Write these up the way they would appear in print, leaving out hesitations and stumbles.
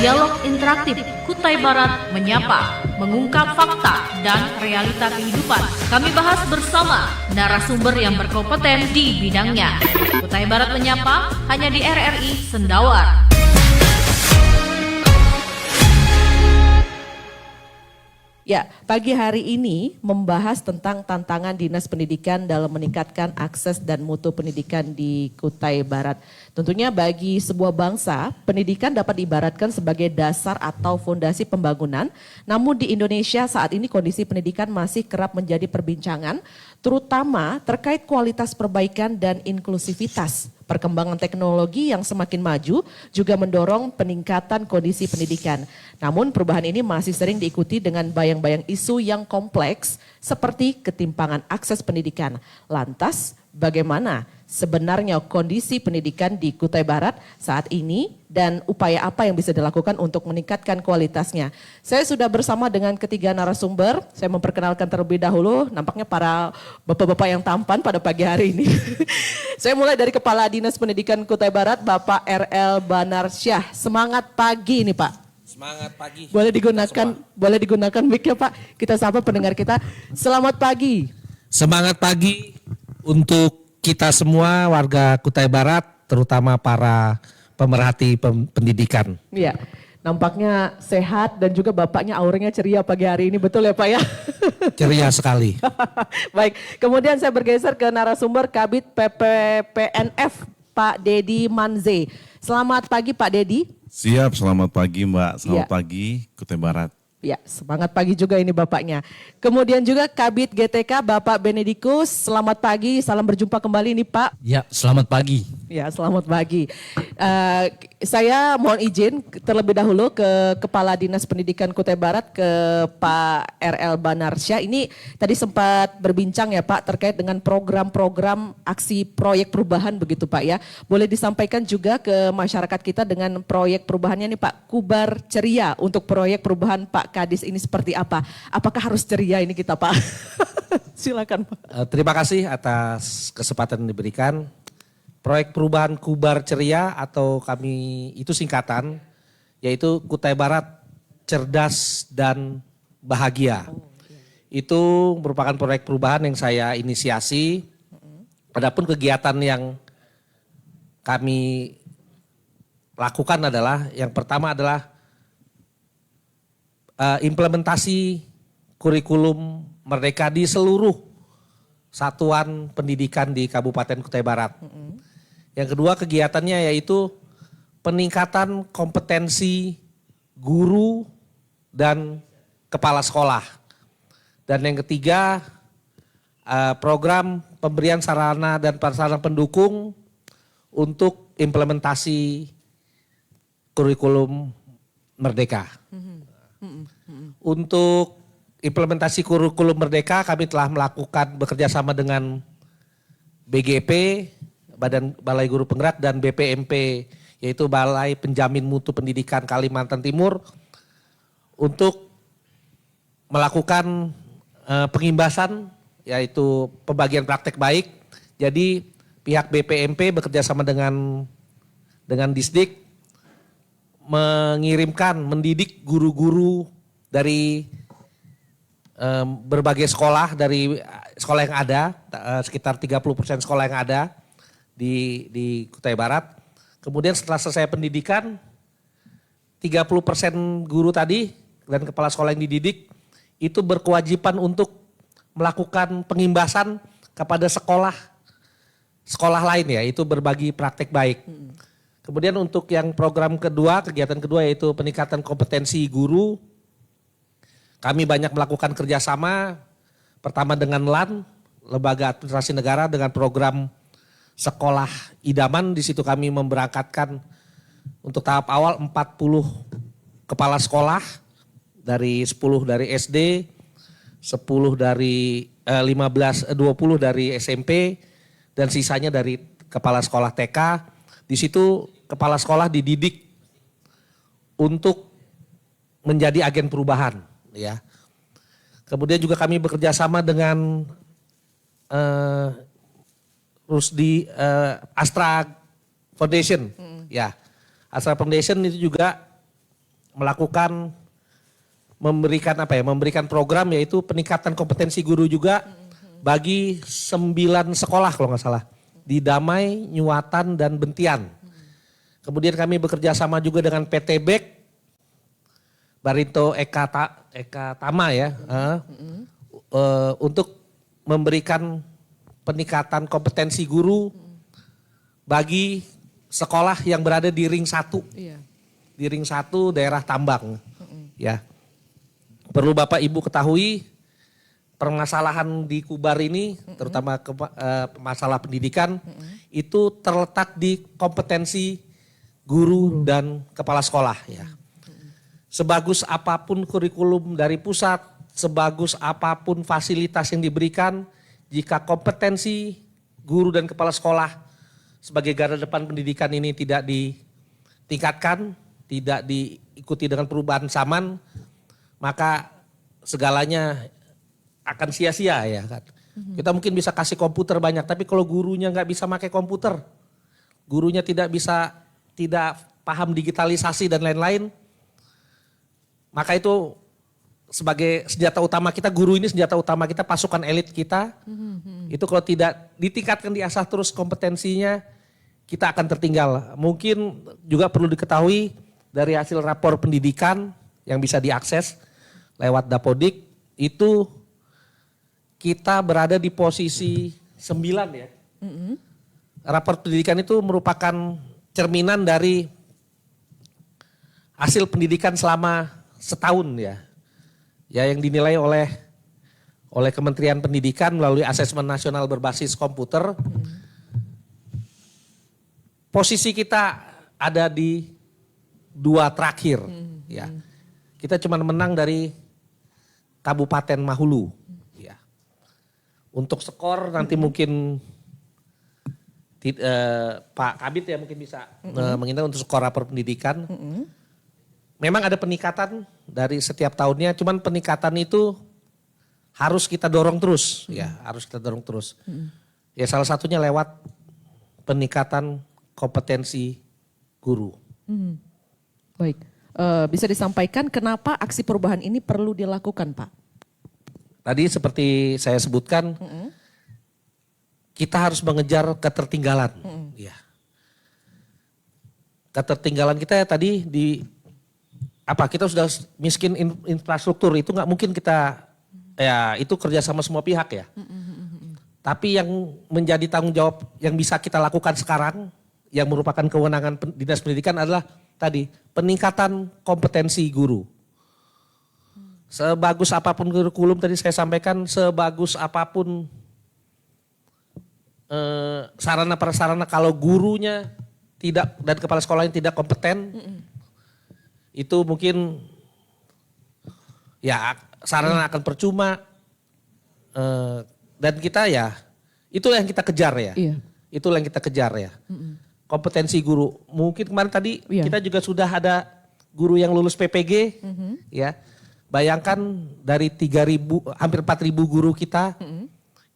Dialog interaktif Kutai Barat menyapa, mengungkap fakta dan realita kehidupan. Kami bahas bersama narasumber yang berkompeten di bidangnya. Kutai Barat menyapa hanya di RRI Sendawar. Ya, pagi hari ini membahas tentang tantangan Dinas Pendidikan dalam meningkatkan akses dan mutu pendidikan di Kutai Barat. Tentunya bagi sebuah bangsa, pendidikan dapat diibaratkan sebagai dasar atau fondasi pembangunan. Namun di Indonesia saat ini kondisi pendidikan masih kerap menjadi perbincangan, terutama terkait kualitas perbaikan dan inklusivitas. Perkembangan teknologi yang semakin maju juga mendorong peningkatan kondisi pendidikan. Namun perubahan ini masih sering diikuti dengan bayang-bayang isu yang kompleks seperti ketimpangan akses pendidikan. Lantas, bagaimana sebenarnya kondisi pendidikan di Kutai Barat saat ini dan upaya apa yang bisa dilakukan untuk meningkatkan kualitasnya? Saya sudah bersama dengan ketiga narasumber. Saya memperkenalkan terlebih dahulu, nampaknya para bapak-bapak yang tampan pada pagi hari ini. Saya mulai dari Kepala Dinas Pendidikan Kutai Barat, Bapak RL Banarsyah. Semangat pagi nih Pak. Semangat pagi. Boleh digunakan mic-nya Pak. Kita sapa pendengar kita. Selamat pagi. Semangat pagi untuk kita semua warga Kutai Barat, terutama para pemerhati pendidikan. Iya, nampaknya sehat dan juga bapaknya auranya ceria pagi hari ini, betul ya Pak ya? Ceria sekali. Baik, kemudian saya bergeser ke narasumber Kabid PPPNF, Pak Dedi Manze. Selamat pagi Pak Dedi. Siap, selamat pagi Mbak, selamat Ya. pagi Kutai Barat. Ya, semangat pagi juga ini bapaknya. Kemudian juga Kabid GTK Bapak Benedikus, selamat pagi, salam berjumpa kembali nih Pak. Ya, selamat pagi. Ya, selamat pagi. Saya mohon izin terlebih dahulu ke Kepala Dinas Pendidikan Kutai Barat, ke Pak RL Banarsyah. Ini tadi sempat berbincang ya Pak terkait dengan program-program aksi proyek perubahan begitu Pak ya. Boleh disampaikan juga ke masyarakat kita dengan proyek perubahannya nih Pak, Kubar Ceria untuk proyek perubahan Pak Kadis ini seperti apa? Apakah harus ceria ini kita Pak? Silakan Pak. Terima kasih atas kesempatan yang diberikan. Proyek perubahan Kubar Ceria atau kami itu singkatan, yaitu Kutai Barat Cerdas dan Bahagia. Itu merupakan proyek perubahan yang saya inisiasi. Adapun kegiatan yang kami lakukan adalah, yang pertama adalah implementasi kurikulum Merdeka di seluruh satuan pendidikan di Kabupaten Kutai Barat. Yang kedua kegiatannya yaitu peningkatan kompetensi guru dan kepala sekolah. Dan yang ketiga program pemberian sarana dan prasarana pendukung untuk implementasi kurikulum Merdeka. Untuk implementasi kurikulum Merdeka kami telah melakukan bekerja sama dengan BGP, Badan Balai Guru Penggerak, dan BPMP, yaitu Balai Penjamin Mutu Pendidikan Kalimantan Timur, untuk melakukan pengimbasan, yaitu pembagian praktek baik. Jadi pihak BPMP bekerja sama dengan Disdik mendidik guru-guru dari berbagai sekolah, dari sekolah yang ada, sekitar 30% sekolah yang ada di Kutai Barat. Kemudian setelah selesai pendidikan, 30% guru tadi dan kepala sekolah yang dididik itu berkewajiban untuk melakukan pengimbasan kepada sekolah lain, ya, itu berbagi praktek baik. Kemudian untuk yang program kedua, kegiatan kedua yaitu peningkatan kompetensi guru. Kami banyak melakukan kerjasama, pertama dengan LAN, Lembaga Administrasi Negara, dengan program Sekolah Idaman. Di situ kami memberangkatkan untuk tahap awal 40 kepala sekolah, dari 10 dari SD, 10 dari 20 dari SMP, dan sisanya dari kepala sekolah TK. Di situ kepala sekolah dididik untuk menjadi agen perubahan, ya. Kemudian juga kami bekerja sama dengan Rusdi Astra Foundation, ya. Astra Foundation itu juga melakukan memberikan program yaitu peningkatan kompetensi guru juga bagi 9 sekolah kalau nggak salah di Damai, Nyuwatan dan Bentian. Kemudian kami bekerja sama juga dengan PT BEK, Barito Eka Tama ya, untuk memberikan peningkatan kompetensi guru bagi sekolah yang berada di ring 1. Iya. Di ring 1 daerah Tambang. Ya. Perlu Bapak Ibu ketahui permasalahan di Kubar ini terutama masalah pendidikan itu terletak di kompetensi guru dan kepala sekolah ya. Sebagus apapun kurikulum dari pusat, sebagus apapun fasilitas yang diberikan, jika kompetensi guru dan kepala sekolah sebagai garda depan pendidikan ini tidak ditingkatkan, tidak diikuti dengan perubahan zaman, maka segalanya akan sia-sia ya kan. Kita mungkin bisa kasih komputer banyak, tapi kalau gurunya nggak bisa pakai komputer, gurunya tidak paham digitalisasi dan lain-lain, maka itu sebagai senjata utama kita, guru ini senjata utama kita, pasukan elit kita, itu kalau tidak ditingkatkan, diasah terus kompetensinya, kita akan tertinggal. Mungkin juga perlu diketahui dari hasil rapor pendidikan yang bisa diakses lewat Dapodik, itu kita berada di posisi 9 ya. Rapor pendidikan itu merupakan cerminan dari hasil pendidikan selama setahun ya. Ya yang dinilai oleh Kementerian Pendidikan melalui asesmen nasional berbasis komputer. Posisi kita ada di 2 terakhir ya. Kita cuma menang dari Kabupaten Mahulu ya. Untuk skor nanti mungkin Pak Kabit ya mungkin bisa mengingat untuk skor rapor pendidikan. Memang ada peningkatan dari setiap tahunnya, cuman peningkatan itu harus kita dorong terus ya, harus kita dorong terus. Ya salah satunya lewat peningkatan kompetensi guru. Baik, bisa disampaikan kenapa aksi perubahan ini perlu dilakukan Pak? Tadi seperti saya sebutkan, kita harus mengejar ketertinggalan. Ya. Ketertinggalan kita tadi kita sudah miskin infrastruktur, itu nggak mungkin kita, ya itu kerjasama semua pihak ya. Tapi yang menjadi tanggung jawab yang bisa kita lakukan sekarang, yang merupakan kewenangan Dinas Pendidikan adalah tadi peningkatan kompetensi guru. Sebagus apapun kurikulum tadi saya sampaikan, sebagus apapun sarana prasarana, kalau gurunya tidak dan kepala sekolahnya tidak kompeten, itu mungkin ya sarana akan percuma, dan kita ya itulah yang kita kejar ya. Iya. Itulah yang kita kejar ya. Kompetensi guru. Mungkin kemarin tadi kita juga sudah ada guru yang lulus PPG ya. Bayangkan dari 3.000 hampir 4.000 guru kita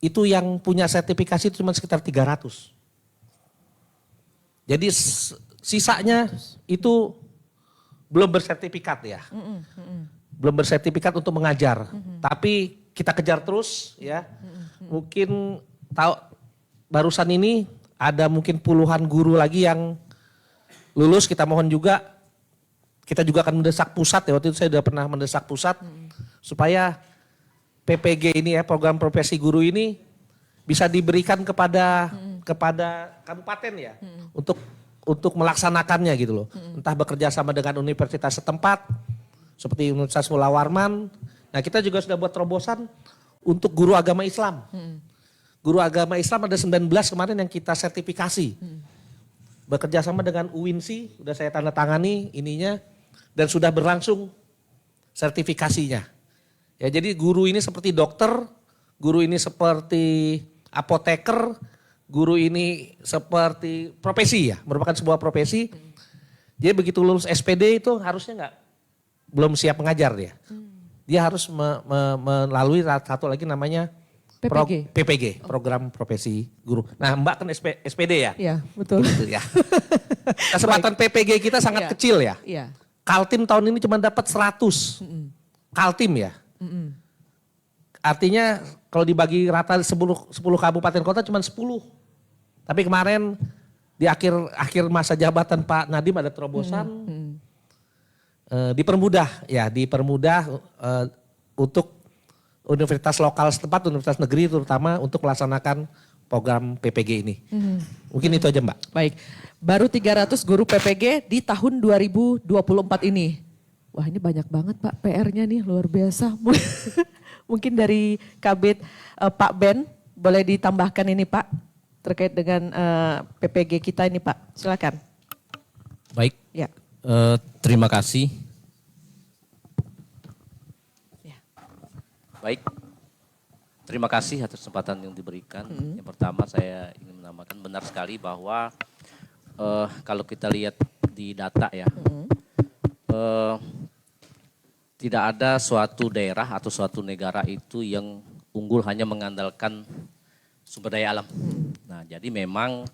itu yang punya sertifikasi itu cuma sekitar 300. Jadi sisanya itu belum bersertifikat ya. Belum bersertifikat untuk mengajar. Tapi kita kejar terus ya. Mungkin barusan ini ada mungkin puluhan guru lagi yang lulus, kita mohon juga, kita juga akan mendesak pusat ya, waktu itu saya sudah pernah mendesak pusat supaya PPG ini ya, program profesi guru ini bisa diberikan kepada kabupaten ya, untuk melaksanakannya gitu loh. Entah bekerja sama dengan universitas setempat seperti Universitas Mula Warman. Nah, kita juga sudah buat terobosan untuk guru agama Islam. Guru agama Islam ada 19 kemarin yang kita sertifikasi. Bekerja sama dengan UINSI, sudah saya tanda tangani ininya, dan sudah berlangsung sertifikasinya. Ya, jadi guru ini seperti dokter, guru ini seperti apoteker, guru ini seperti profesi ya, merupakan sebuah profesi. Jadi begitu lulus SPD itu harusnya belum siap mengajar dia. Dia harus melalui satu lagi namanya PPG, program profesi guru. Nah, Mbak kan SPD ya? Iya, betul. Gitu ya. Kesempatan PPG kita sangat kecil ya. Iya. Kaltim tahun ini cuma dapat 100. Kaltim ya. Artinya kalau dibagi rata 10 kabupaten kota cuma 10. Tapi kemarin di akhir masa jabatan Pak Nadiem ada terobosan dipermudah untuk universitas lokal setempat, universitas negeri terutama untuk melaksanakan program PPG ini. Mungkin itu aja Mbak. Baik, baru 300 guru PPG di tahun 2024 ini. Wah ini banyak banget Pak PR-nya nih, luar biasa. Mungkin dari Kabid Pak Ben boleh ditambahkan ini Pak terkait dengan PPG kita ini Pak, silakan. Baik, Ya. terima kasih. Baik, terima kasih atas kesempatan yang diberikan. Yang pertama saya ingin menambahkan benar sekali bahwa kalau kita lihat di data ya, tidak ada suatu daerah atau suatu negara itu yang unggul hanya mengandalkan sumber daya alam. Nah, jadi memang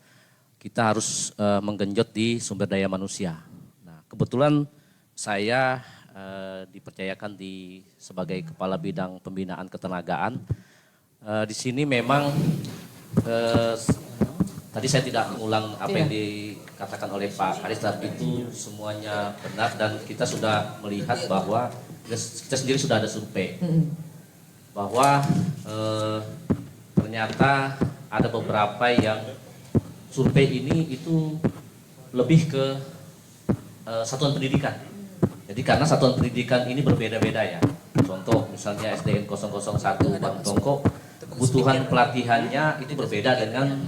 kita harus menggenjot di sumber daya manusia. Nah, kebetulan saya dipercayakan sebagai kepala bidang pembinaan ketenagaan. Di sini memang tadi saya tidak mengulang apa yang dikatakan oleh Pak Haris, tapi itu semuanya benar dan kita sudah melihat bahwa kita sendiri sudah ada survei bahwa ternyata ada beberapa yang survei ini itu lebih ke satuan pendidikan. Jadi karena satuan pendidikan ini berbeda-beda ya. Contoh misalnya SDN 001 Bang Tongko, kebutuhan pelatihannya itu berbeda dengan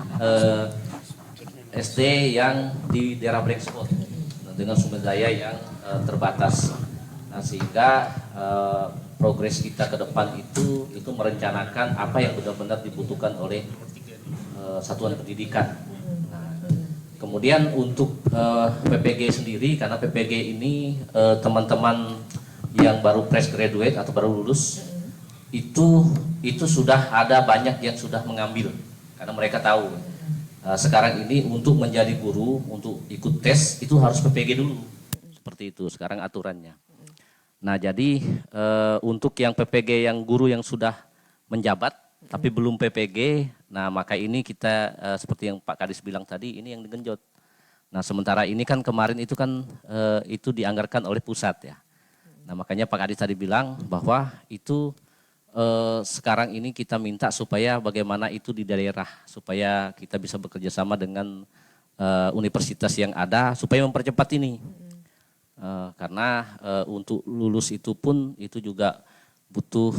SD yang di daerah Blackspot dengan sumber daya yang terbatas. Nah, sehingga progres kita ke depan itu merencanakan apa yang benar-benar dibutuhkan oleh satuan pendidikan. Kemudian untuk PPG sendiri, karena PPG ini teman-teman yang baru fresh graduate atau baru lulus itu sudah ada banyak yang sudah mengambil karena mereka tahu sekarang ini untuk menjadi guru untuk ikut tes itu harus PPG dulu, seperti itu sekarang aturannya. Nah jadi untuk yang PPG yang guru yang sudah menjabat tapi belum PPG, nah maka ini kita seperti yang Pak Kadis bilang tadi, ini yang digenjot. Nah sementara ini kan kemarin itu kan itu dianggarkan oleh pusat ya. Nah makanya Pak Kadis tadi bilang bahwa itu sekarang ini kita minta supaya bagaimana itu di daerah, supaya kita bisa bekerja sama dengan universitas yang ada supaya mempercepat ini. Karena untuk lulus itu pun itu juga butuh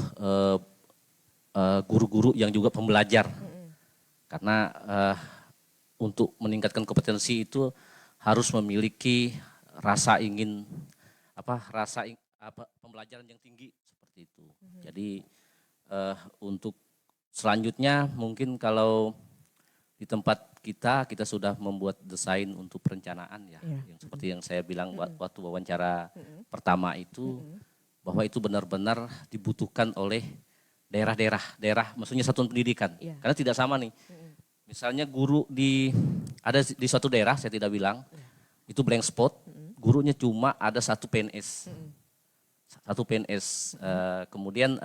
guru-guru yang juga pembelajar, karena untuk meningkatkan kompetensi itu harus memiliki rasa ingin pembelajaran yang tinggi seperti itu. Jadi untuk selanjutnya mungkin kalau di tempat kita sudah membuat desain untuk perencanaan ya, yang seperti yang saya bilang waktu wawancara pertama itu, bahwa itu benar-benar dibutuhkan oleh daerah, maksudnya satuan pendidikan. Karena tidak sama nih. Misalnya guru ada di suatu daerah, saya tidak bilang, itu blank spot, gurunya cuma ada satu PNS. Satu PNS. Kemudian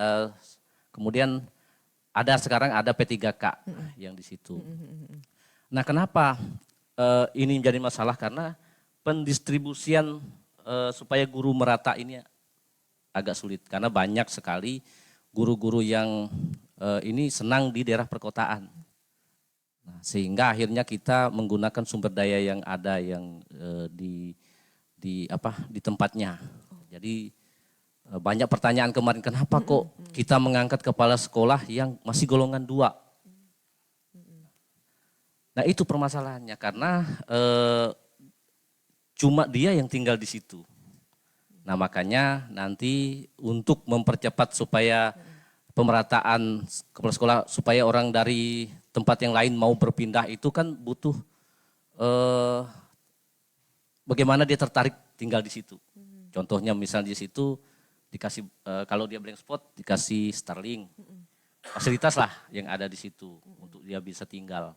sekarang ada P3K yang di situ. Nah kenapa ini menjadi masalah? Karena pendistribusian supaya guru merata ini agak sulit. Karena banyak sekali guru-guru yang ini senang di daerah perkotaan. Nah, sehingga akhirnya kita menggunakan sumber daya yang ada yang di tempatnya. Jadi banyak pertanyaan kemarin, kenapa kok kita mengangkat kepala sekolah yang masih golongan 2? Nah itu permasalahannya, karena cuma dia yang tinggal di situ. Nah makanya nanti untuk mempercepat supaya pemerataan kepala sekolah, supaya orang dari tempat yang lain mau berpindah itu kan butuh bagaimana dia tertarik tinggal di situ. Contohnya misalnya di situ dikasih kalau dia blank spot dikasih Starlink, fasilitas lah yang ada di situ untuk dia bisa tinggal.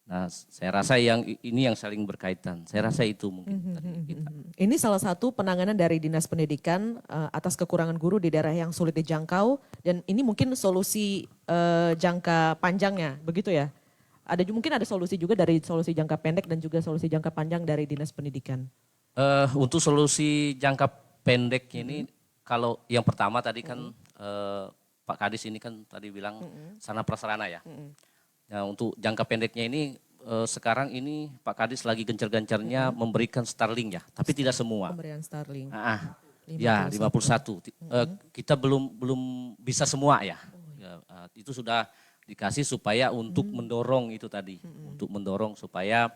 Nah, saya rasa ini yang saling berkaitan. Saya rasa itu mungkin tadi kita. Ini salah satu penanganan dari Dinas Pendidikan atas kekurangan guru di daerah yang sulit dijangkau dan ini mungkin solusi jangka panjangnya, begitu ya? Mungkin ada solusi juga dari solusi jangka pendek dan juga solusi jangka panjang dari Dinas Pendidikan. Untuk solusi jangka pendek ini, kalau yang pertama tadi kan Pak Kadis ini kan tadi bilang sarana prasarana ya. Nah, untuk jangka pendeknya ini sekarang ini Pak Kadis lagi gencar-gencarnya memberikan Starlink ya, tapi tidak semua. Pemberian Starlink. Ya 51. Kita belum bisa semua ya. Itu sudah dikasih supaya untuk mendorong itu tadi, untuk mendorong supaya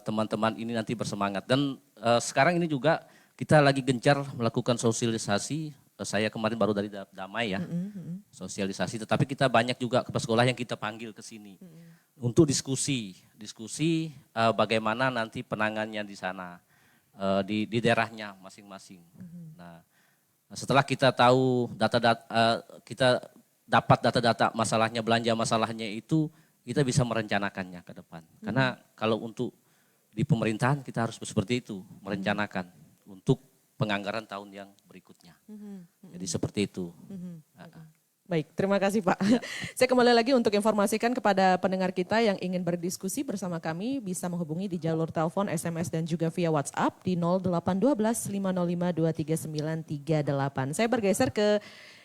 teman-teman ini nanti bersemangat. Dan sekarang ini juga kita lagi gencar melakukan sosialisasi. Saya kemarin baru dari Damai ya, sosialisasi. Tetapi kita banyak juga kepala sekolah yang kita panggil ke sini untuk diskusi bagaimana nanti penanganannya di sana, di daerahnya masing-masing. Nah, setelah kita tahu kita dapat data-data masalahnya, belanja masalahnya itu, kita bisa merencanakannya ke depan. Karena kalau untuk di pemerintahan kita harus seperti itu, merencanakan untuk penganggaran tahun yang berikutnya. Jadi seperti itu. Baik, terima kasih Pak. Saya kembali lagi untuk informasikan kepada pendengar kita yang ingin berdiskusi bersama kami bisa menghubungi di jalur telepon, SMS dan juga via WhatsApp di 0812 505 23938. Saya bergeser ke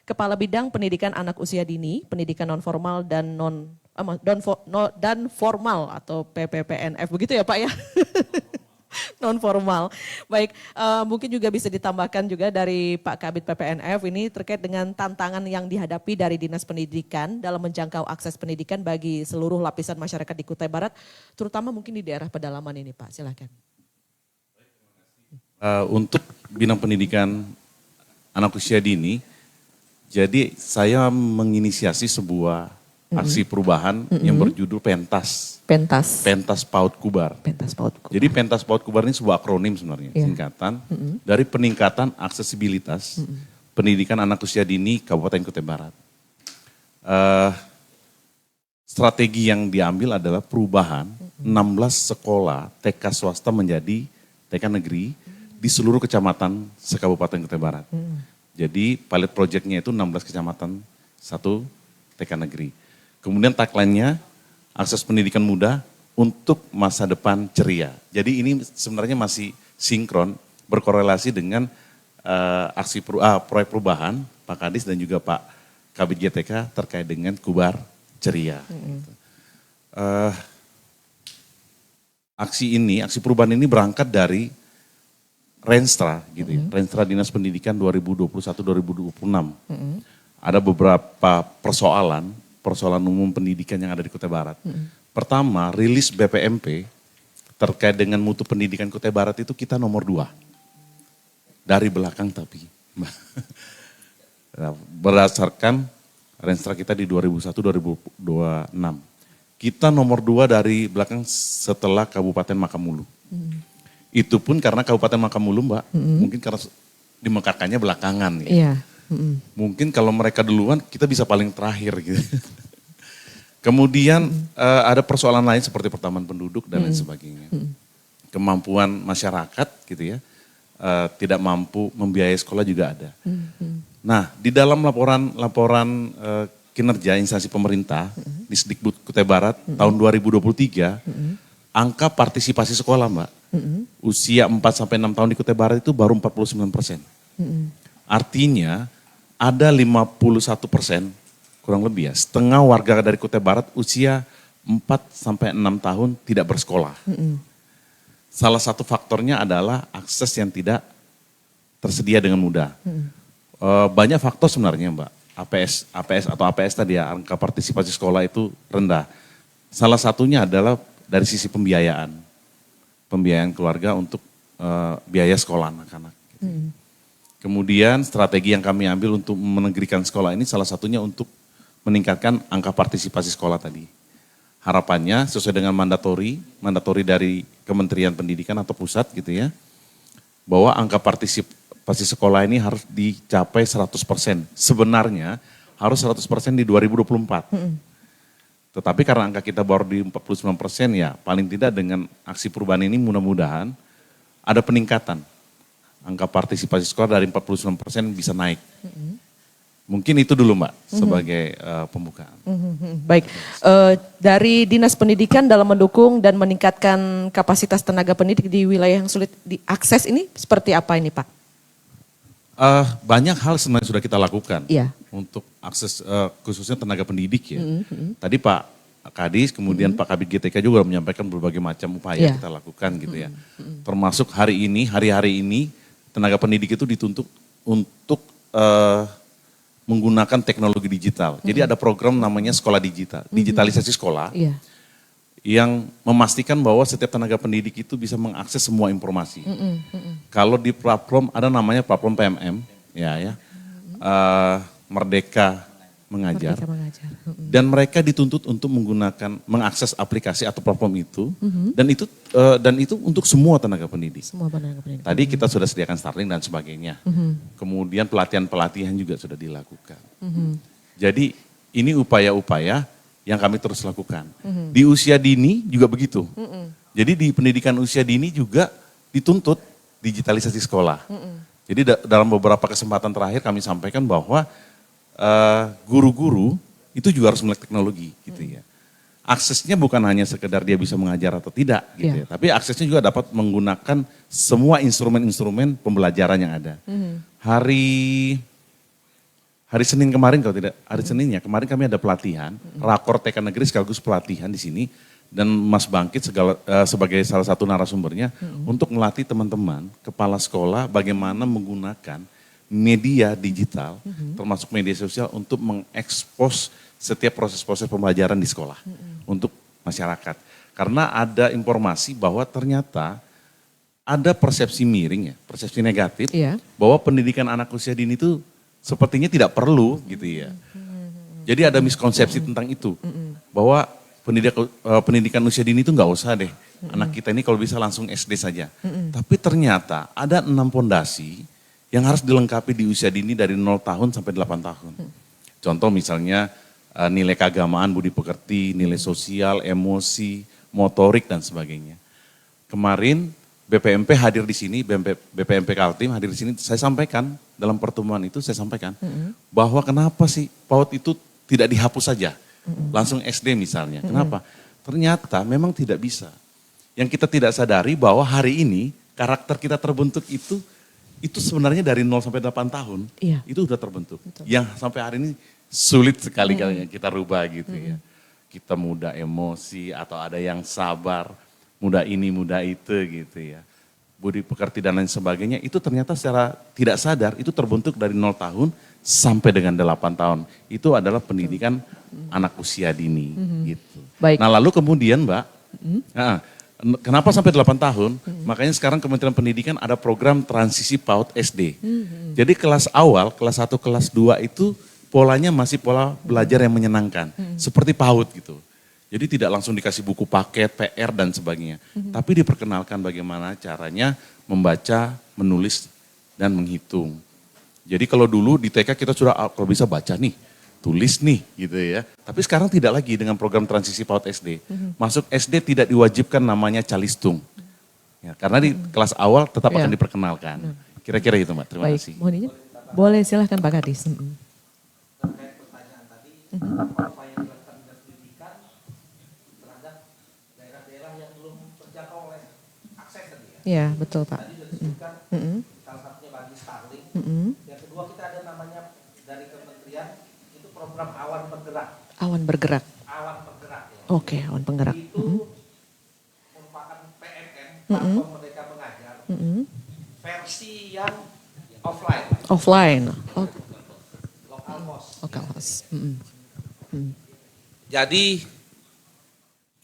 Kepala Bidang Pendidikan Anak Usia Dini, Pendidikan Non-Formal dan dan Formal atau PPPNF, begitu ya Pak ya? Non formal. Baik, mungkin juga bisa ditambahkan juga dari Pak Kabid PPNF ini terkait dengan tantangan yang dihadapi dari Dinas Pendidikan dalam menjangkau akses pendidikan bagi seluruh lapisan masyarakat di Kutai Barat, terutama mungkin di daerah pedalaman ini Pak, silakan. Untuk bidang pendidikan anak usia dini, jadi saya menginisiasi sebuah aksi perubahan yang berjudul Pentas. Pentas PAUD Kubar. Pentas PAUD Kubar. Jadi Pentas PAUD Kubar ini sebuah akronim sebenarnya, singkatan dari peningkatan aksesibilitas pendidikan anak usia dini Kabupaten Kutai Barat. Strategi yang diambil adalah perubahan 16 sekolah TK swasta menjadi TK negeri di seluruh kecamatan se-Kabupaten Kutai Barat. Jadi pilot projectnya itu 16 kecamatan, 1 TK negeri. Kemudian tagline-nya akses pendidikan mudah untuk masa depan ceria. Jadi ini sebenarnya masih sinkron, berkorelasi dengan proyek perubahan Pak Kadis dan juga Pak Kabid GTK terkait dengan Kubar Ceria. Aksi perubahan ini berangkat dari Renstra gitu ya, Renstra Dinas Pendidikan 2021-2026. Ada beberapa persoalan umum pendidikan yang ada di Kutai Barat. Pertama, rilis BPMP terkait dengan mutu pendidikan Kutai Barat itu kita nomor 2. Dari belakang tapi. Berdasarkan Renstra kita di 2001-2026. Kita nomor 2 dari belakang setelah Kabupaten Makamulu. Itu pun karena Kabupaten Makamulu Mbak, mungkin karena dimekarkannya belakangan. Ya. Iya. Mungkin kalau mereka duluan kita bisa paling terakhir gitu. Kemudian ada persoalan lain seperti pertambahan penduduk dan lain sebagainya. Kemampuan masyarakat gitu ya, tidak mampu membiayai sekolah juga ada. Nah di dalam laporan kinerja instansi pemerintah di Disdikbud Kutai Barat tahun 2023, angka partisipasi sekolah Mbak, usia 4-6 tahun di Kutai Barat itu baru 49%. Artinya ada 51% kurang lebih ya, setengah warga dari Kutai Barat usia 4-6 tahun tidak bersekolah. Salah satu faktornya adalah akses yang tidak tersedia dengan mudah. Banyak faktor sebenarnya Mbak, APS tadi ya, angka partisipasi sekolah itu rendah. Salah satunya adalah dari sisi pembiayaan keluarga untuk biaya sekolah anak-anak. Kemudian strategi yang kami ambil untuk menegrikan sekolah ini salah satunya untuk meningkatkan angka partisipasi sekolah tadi. Harapannya sesuai dengan mandatori dari Kementerian Pendidikan atau pusat gitu ya, bahwa angka partisipasi sekolah ini harus dicapai 100%. Sebenarnya harus 100% di 2024. Tetapi karena angka kita baru di 49%, ya paling tidak dengan aksi perubahan ini mudah-mudahan ada peningkatan. Angka partisipasi sekolah dari 49% bisa naik. Mungkin itu dulu Mbak sebagai pembukaan. Baik, dari Dinas Pendidikan dalam mendukung dan meningkatkan kapasitas tenaga pendidik di wilayah yang sulit diakses ini seperti apa ini Pak? Banyak hal sebenarnya sudah kita lakukan Iya. untuk akses khususnya tenaga pendidik ya. Tadi Pak Kadis, kemudian Pak Kabid GTK juga menyampaikan berbagai macam upaya Iya. kita lakukan gitu ya. Termasuk hari ini tenaga pendidik itu dituntut untuk menggunakan teknologi digital. Jadi ada program namanya sekolah digital, digitalisasi sekolah. Iya. Yang memastikan bahwa setiap tenaga pendidik itu bisa mengakses semua informasi. Kalau di platform ada namanya platform PMM, Merdeka Mengajar. Merdeka Mengajar. Dan mereka dituntut untuk mengakses aplikasi atau platform itu, dan itu untuk semua tenaga pendidik. Semua tenaga pendidik. Tadi kita sudah sediakan Starlink dan sebagainya. Kemudian pelatihan juga sudah dilakukan. Jadi ini upaya-upaya yang kami terus lakukan. Di usia dini juga begitu. Jadi di pendidikan usia dini juga dituntut digitalisasi sekolah. Jadi dalam beberapa kesempatan terakhir kami sampaikan bahwa guru-guru itu juga harus melek teknologi gitu ya. Aksesnya bukan hanya sekedar dia bisa mengajar atau tidak gitu ya. Tapi aksesnya juga dapat menggunakan semua instrumen-instrumen pembelajaran yang ada. Hari Senin kemarin kemarin kami ada pelatihan, rakor TK Negeri sekaligus pelatihan di sini, dan Mas Bangkit sebagai salah satu narasumbernya untuk melatih teman-teman kepala sekolah bagaimana menggunakan media digital, termasuk media sosial untuk mengekspos setiap proses-proses pembelajaran di sekolah untuk masyarakat. Karena ada informasi bahwa ternyata ada persepsi miring ya, persepsi negatif bahwa pendidikan anak usia dini itu sepertinya tidak perlu gitu ya. Jadi ada miskonsepsi tentang itu. Bahwa pendidikan usia dini itu nggak usah deh. Anak kita ini kalau bisa langsung SD saja. Tapi ternyata ada 6 pondasi yang harus dilengkapi di usia dini dari 0 tahun sampai 8 tahun. Contoh misalnya nilai keagamaan, budi pekerti, nilai sosial, emosi, motorik dan sebagainya. Kemarin BPMP hadir di sini, BPMP Kaltim hadir di sini, saya sampaikan dalam pertemuan itu bahwa kenapa sih PAUD itu tidak dihapus saja, langsung SD misalnya. Kenapa? Ternyata memang tidak bisa. Yang kita tidak sadari bahwa hari ini karakter kita terbentuk itu sebenarnya dari 0 sampai 8 tahun, itu sudah terbentuk. Yang sampai hari ini sulit sekali kali kita rubah gitu ya. Kita mudah emosi atau ada yang sabar, muda ini, muda itu gitu ya. Budi pekerti dan lain sebagainya itu ternyata secara tidak sadar itu terbentuk dari 0 tahun sampai dengan 8 tahun. Itu adalah pendidikan anak usia dini gitu. Baik. Nah lalu kemudian Mbak, kenapa sampai 8 tahun? Makanya sekarang Kementerian Pendidikan ada program transisi PAUD SD. Jadi kelas awal, kelas 1, kelas 2 itu polanya masih pola belajar yang menyenangkan. Seperti PAUD gitu. Jadi tidak langsung dikasih buku paket, PR dan sebagainya. Tapi diperkenalkan bagaimana caranya membaca, menulis, dan menghitung. Jadi kalau dulu di TK kita sudah kalau bisa baca nih, tulis nih gitu ya. Tapi sekarang tidak lagi dengan program transisi PAUD SD. Masuk SD tidak diwajibkan namanya calistung. Ya, karena di kelas awal tetap akan diperkenalkan. Kira-kira itu Mbak, terima kasih. Mohon izin. Boleh silahkan Pak Kadis. Terkait pertanyaan tadi, apa yang dilakukan Dinas Pendidikan terhadap daerah-daerah yang belum terjangkau oleh akses tadi ya? Iya, betul Pak. Tadi sudah disebutkan salah satunya bagi Starlink. Yang kedua kita ada namanya dari kementerian itu program awan bergerak. Awan bergerak. Awan bergerak ya. Oke, awan penggerak. Itu merupakan PMM, platform Merdeka Mengajar, versi yang offline. Offline. Lokal host. Lokal host. Jadi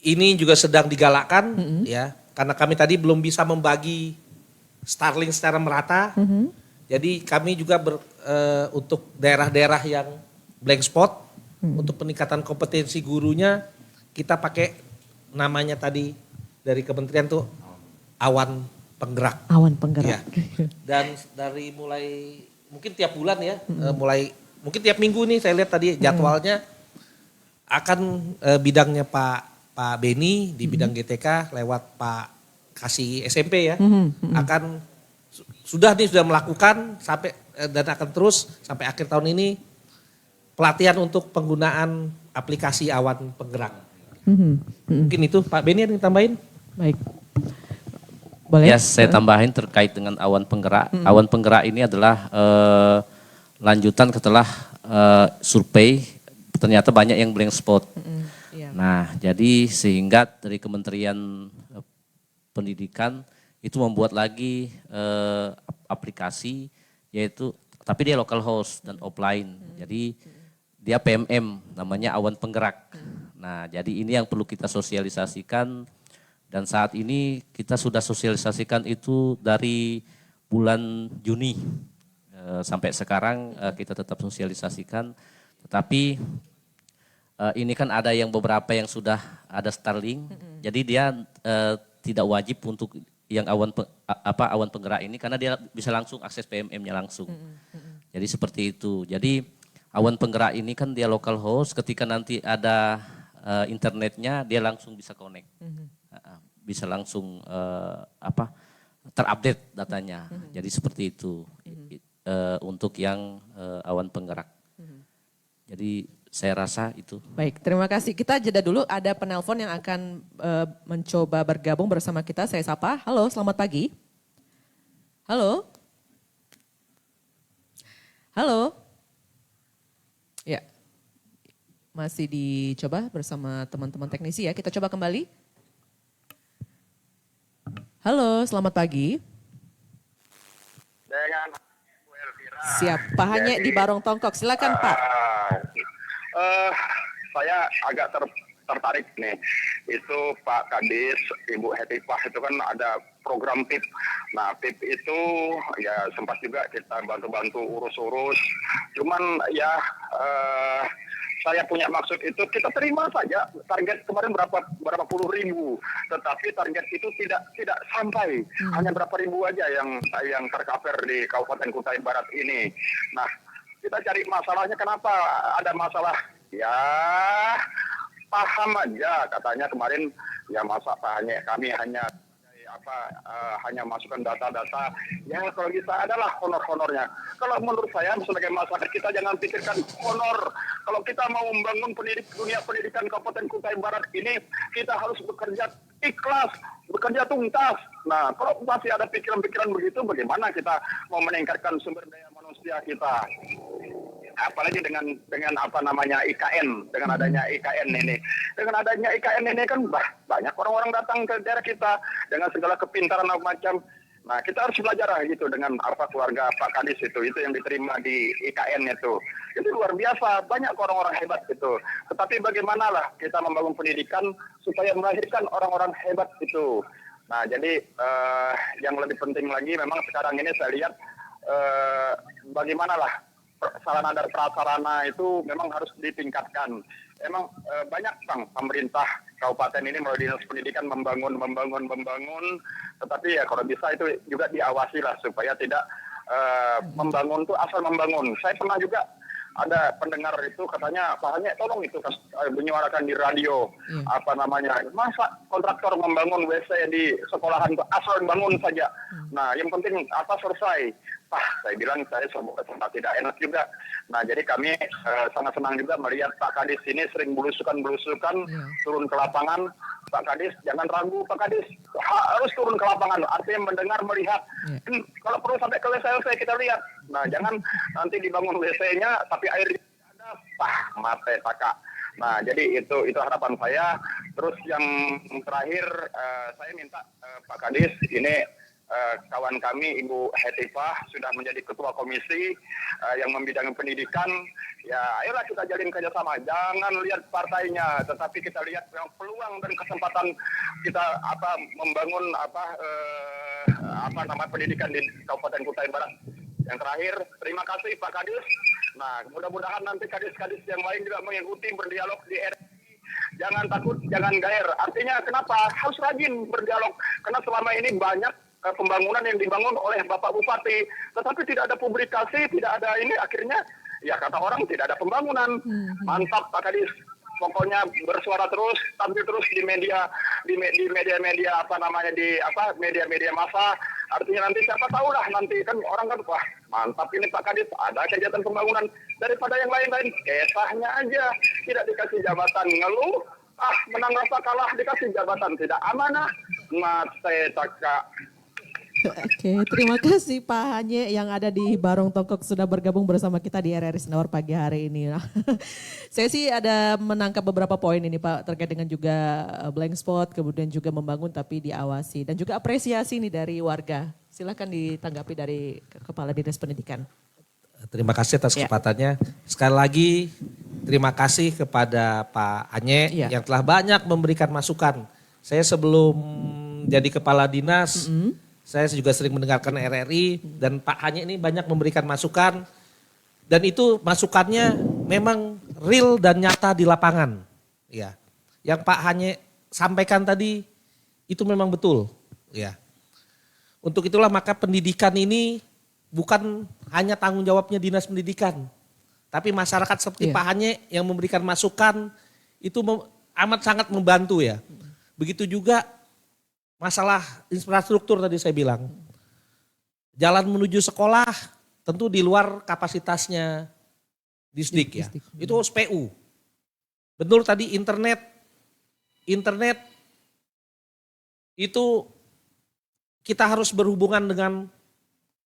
ini juga sedang digalakkan ya, karena kami tadi belum bisa membagi Starlink secara merata. Jadi kami juga untuk daerah-daerah yang blank spot untuk peningkatan kompetensi gurunya kita pakai namanya tadi dari kementerian tuh awan penggerak. Awan penggerak. Ya. Dan dari mulai mungkin tiap bulan ya, mulai mungkin tiap minggu nih saya lihat tadi jadwalnya akan bidangnya Pak Beni di bidang GTK lewat Pak Kasih SMP ya, akan sudah melakukan sampai dan akan terus sampai akhir tahun ini pelatihan untuk penggunaan aplikasi awan penggerak. Mungkin itu Pak Beni ada yang tambahin? Baik. Boleh? Ya, saya tambahin terkait dengan awan penggerak. Awan penggerak ini adalah lanjutan setelah survei, ternyata banyak yang blank spot. Iya. Nah, jadi sehingga dari Kementerian Pendidikan itu membuat lagi aplikasi, yaitu tapi dia local host dan offline. Jadi dia PMM, namanya awan penggerak. Nah, jadi ini yang perlu kita sosialisasikan. Dan saat ini kita sudah sosialisasikan itu dari bulan Juni sampai sekarang kita tetap sosialisasikan. Tetapi ini kan ada yang beberapa yang sudah ada Starlink, jadi dia tidak wajib untuk yang awan penggerak ini karena dia bisa langsung akses PMM-nya langsung. Jadi seperti itu. Jadi awan penggerak ini kan dia local host, ketika nanti ada internetnya dia langsung bisa connect. Bisa langsung terupdate datanya. Jadi seperti itu untuk yang awan penggerak. Jadi saya rasa itu. Baik, terima kasih. Kita jeda dulu, ada penelpon yang akan mencoba bergabung bersama kita. Saya sapa. Halo, selamat pagi. Halo. Halo. Ya, masih dicoba bersama teman-teman teknisi ya. Kita coba kembali. Halo, selamat pagi. Dengan Bu Elvira. Siap, Pak Hanye di Barong Tongkok. Silakan Pak. Saya agak tertarik nih. Itu Pak Kadis, Ibu Hetifah itu kan ada program PIP. Nah PIP itu ya sempat juga kita bantu-bantu urus-urus. Cuman ya saya punya maksud itu kita terima saja target kemarin berapa puluh ribu, tetapi target itu tidak sampai, hanya berapa ribu aja yang tercover di Kabupaten Kutai Barat ini. Nah kita cari masalahnya, kenapa ada masalah? Ya paham aja katanya kemarin ya masa kami hanya hanya masukkan data-data, ya kalau bisa adalah honor-honornya. Kalau menurut saya sebagai masyarakat kita jangan pikirkan honor. Kalau kita mau membangun dunia pendidikan Kabupaten Kutai Barat ini, kita harus bekerja ikhlas, bekerja tuntas. Nah, kalau masih ada pikiran-pikiran begitu, bagaimana kita mau meningkatkan sumber daya manusia kita? Apalagi dengan IKN, dengan adanya IKN ini. Dengan adanya IKN ini kan banyak orang-orang datang ke daerah kita dengan segala kepintaran macam. Nah, kita harus belajar gitu dengan keluarga Pak Kadis itu yang diterima di IKN itu. Itu luar biasa, banyak orang-orang hebat itu. Tetapi bagaimanalah kita membangun pendidikan supaya melahirkan orang-orang hebat itu. Nah, jadi yang lebih penting lagi memang sekarang ini saya lihat bagaimanalah sarana dan prasarana itu memang harus ditingkatkan. Emang banyak pemerintah kabupaten ini melalui dinas pendidikan membangun, tetapi ya kalau bisa itu juga diawasi lah supaya tidak membangun tuh asal membangun. Saya pernah juga ada pendengar itu katanya, Pak Hanye tolong itu menyuarakan di radio, masa kontraktor membangun WC di sekolahan itu asal bangun saja. Nah yang penting selesai. Saya bilang saya sempat tidak enak juga. Nah jadi kami sangat senang juga melihat Pak Kadis ini sering belusukan turun ke lapangan. Pak Kadis jangan ragu, Pak Kadis harus turun ke lapangan, artinya mendengar, melihat. Kalau perlu sampai ke WC kita lihat. Nah jangan nanti dibangun WC-nya tapi air ada, mate taka. Nah jadi itu harapan saya. Terus yang terakhir saya minta Pak Kadis ini kawan kami Ibu Hetifah sudah menjadi ketua komisi yang membidangi pendidikan. Ya ayolah kita jalin kerjasama, jangan lihat partainya, tetapi kita lihat peluang dan kesempatan kita membangun pendidikan di Kabupaten Kutai Barat. Yang terakhir, terima kasih Pak Kadis. Nah mudah-mudahan nanti kadis-kadis yang lain juga mengikuti berdialog di RRI. Jangan takut, jangan gair. Artinya kenapa? Harus rajin berdialog, karena selama ini banyak pembangunan yang dibangun oleh Bapak Bupati, tetapi tidak ada publikasi, tidak ada ini, akhirnya ya kata orang tidak ada pembangunan. Mantap Pak Kadis, pokoknya bersuara terus, tampil terus di media media massa. Artinya nanti siapa tahu lah, nanti kan orang kan, wah mantap ini Pak Kadis, ada kegiatan pembangunan. Daripada yang lain-lain, kesahnya aja, tidak dikasih jabatan, ngeluh, menang rasa kalah dikasih jabatan, tidak amanah. Mate taka. Oke, terima kasih Pak Hanye yang ada di Barong Tongkok sudah bergabung bersama kita di RRI Senawar pagi hari ini. Saya sih ada menangkap beberapa poin ini Pak terkait dengan juga blank spot, kemudian juga membangun tapi diawasi dan juga apresiasi nih dari warga. Silahkan ditanggapi dari Kepala Dinas Pendidikan. Terima kasih atas kesempatannya. Sekali lagi terima kasih kepada Pak Hanye yang telah banyak memberikan masukan. Saya sebelum jadi Kepala Dinas, saya juga sering mendengarkan RRI dan Pak Hanye ini banyak memberikan masukan dan itu masukannya memang real dan nyata di lapangan. Ya, yang Pak Hanye sampaikan tadi itu memang betul. Ya, untuk itulah maka pendidikan ini bukan hanya tanggung jawabnya Dinas Pendidikan, tapi masyarakat seperti Pak Hanye yang memberikan masukan itu amat sangat membantu ya. Begitu juga masalah infrastruktur tadi saya bilang. Jalan menuju sekolah tentu di luar kapasitasnya Disdik ya. Itu SPU. Betul tadi internet itu kita harus berhubungan dengan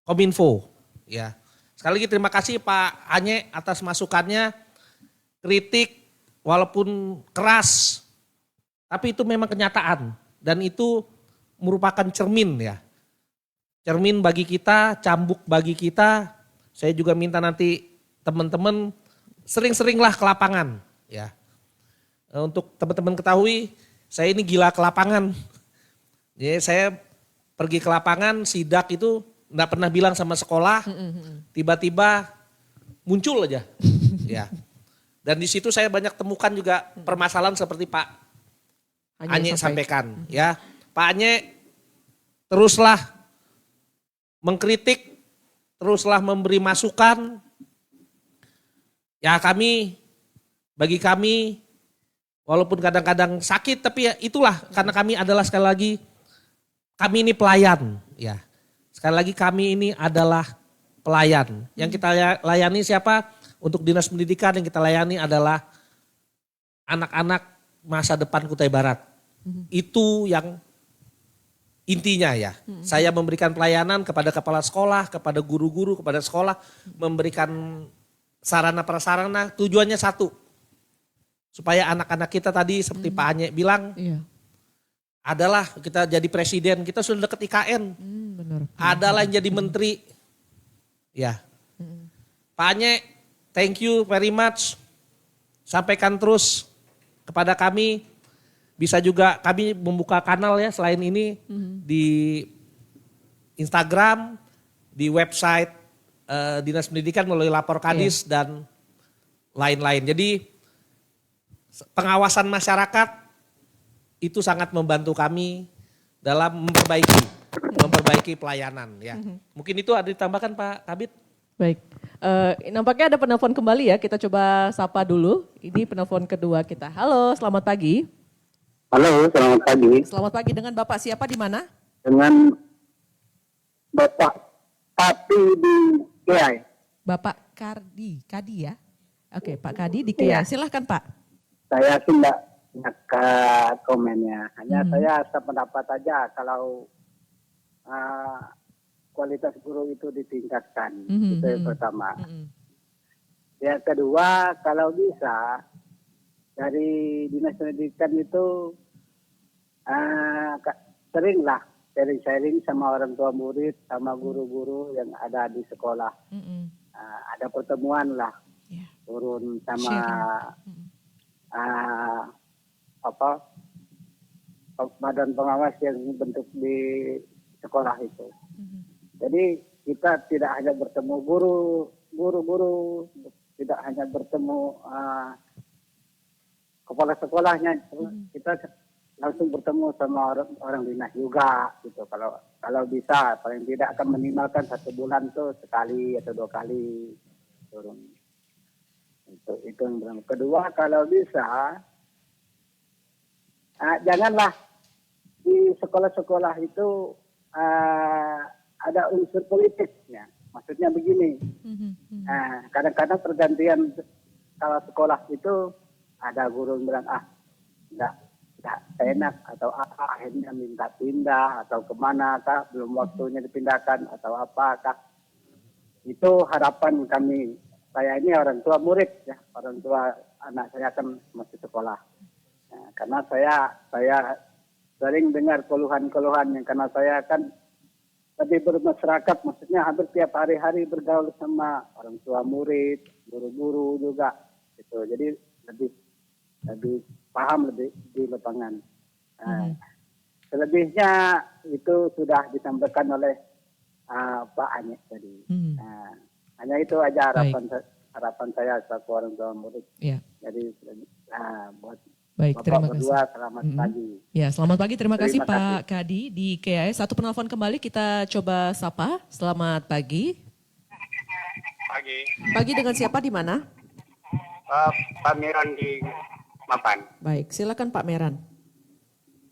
Kominfo ya. Sekali lagi terima kasih Pak Hanye atas masukannya. Kritik walaupun keras tapi itu memang kenyataan dan itu merupakan cermin ya. Cermin bagi kita, cambuk bagi kita. Saya juga minta nanti teman-teman sering-seringlah ke lapangan ya. Untuk teman-teman ketahui, saya ini gila ke lapangan. Jadi saya pergi ke lapangan, sidak itu enggak pernah bilang sama sekolah, tiba-tiba muncul aja. Ya. Dan di situ saya banyak temukan juga permasalahan seperti Pak Hanye sampaikan ya. Pak Hanye teruslah mengkritik, teruslah memberi masukan. Ya bagi kami walaupun kadang-kadang sakit tapi ya itulah karena kami adalah sekali lagi kami ini pelayan ya. Sekali lagi kami ini adalah pelayan. Yang kita layani siapa? Untuk Dinas Pendidikan yang kita layani adalah anak-anak masa depan Kutai Barat. Itu yang intinya ya, saya memberikan pelayanan kepada kepala sekolah, kepada guru-guru, kepada sekolah, memberikan sarana prasarana, tujuannya satu. Supaya anak-anak kita tadi seperti Pak Hanye bilang, adalah kita jadi presiden, kita sudah dekat IKN. Benar. Adalah yang jadi menteri. Ya. Pak Hanye, thank you very much. Sampaikan terus kepada kami. Bisa juga kami membuka kanal ya selain ini di Instagram, di website Dinas Pendidikan melalui lapor Kadis dan lain-lain. Jadi pengawasan masyarakat itu sangat membantu kami dalam memperbaiki pelayanan ya. Mungkin itu ada ditambahkan Pak Kabid? Baik, nampaknya ada penelpon kembali ya, kita coba sapa dulu. Ini penelpon kedua kita. Halo, selamat pagi. Halo, selamat pagi. Selamat pagi, dengan Bapak siapa di mana? Dengan Bapak Pati di Kiai. Bapak Kadi ya? Oke, Pak Kadi di Kiai. Silahkan Pak. Saya sih enggak ke komennya. Hanya saya sependapat aja kalau kualitas guru itu ditingkatkan. Itu yang pertama. Yang kedua, kalau bisa dari Dinas Pendidikan itu seringlah sharing-sharing sama orang tua murid, sama guru-guru yang ada di sekolah. Ada pertemuan lah, turun sama badan pengawas yang bentuk di sekolah itu. Jadi kita tidak hanya bertemu guru-guru, tidak hanya bertemu kepala sekolahnya, kita langsung bertemu sama orang dinas juga gitu. Kalau bisa paling tidak akan minimalkan 1 bulan tuh sekali atau 2 kali turun. Itu yang pertama. Kedua, kalau bisa janganlah di sekolah-sekolah itu ada unsur politiknya. Maksudnya begini, kadang-kadang pergantian kalau sekolah itu ada guru yang bilang enggak enak atau akhirnya minta pindah atau kemana kah, belum waktunya dipindahkan atau apakah. Itu harapan kami. Saya ini orang tua murid ya, orang tua anak saya kan masih sekolah. Nah, karena saya sering dengar keluhan-keluhan yang karena saya kan lebih bermasyarakat, maksudnya hampir tiap hari-hari bergaul sama orang tua murid, guru-guru juga, gitu. Jadi lebih paham lebih di lapangan. Selebihnya itu sudah disampaikan oleh Pak Anyek tadi. Hanya itu aja harapan saya selaku orang tua murid. Ya. Jadi buat Baik, Bapak terima kasih. berdua selamat pagi. Ya, selamat pagi. Terima kasih Terima kasih. Pak Kadi di KAI. Satu penelpon kembali kita coba sapa. Selamat pagi. Pagi, Pagi dengan siapa di mana? Pak Miran di Mapan. Baik, silakan Pak Meran.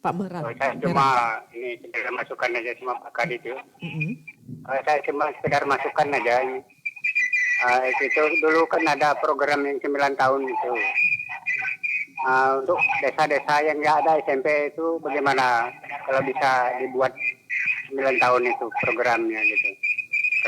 Pak Meran. Saya cuma ini sekedar masukan aja sama Pak Kadi itu. Mm-mm. Saya cuma sekedar masukan aja. Itu dulu kan ada program yang 9 tahun itu. Untuk desa-desa yang nggak ada SMP itu bagaimana kalau bisa dibuat 9 tahun itu programnya gitu.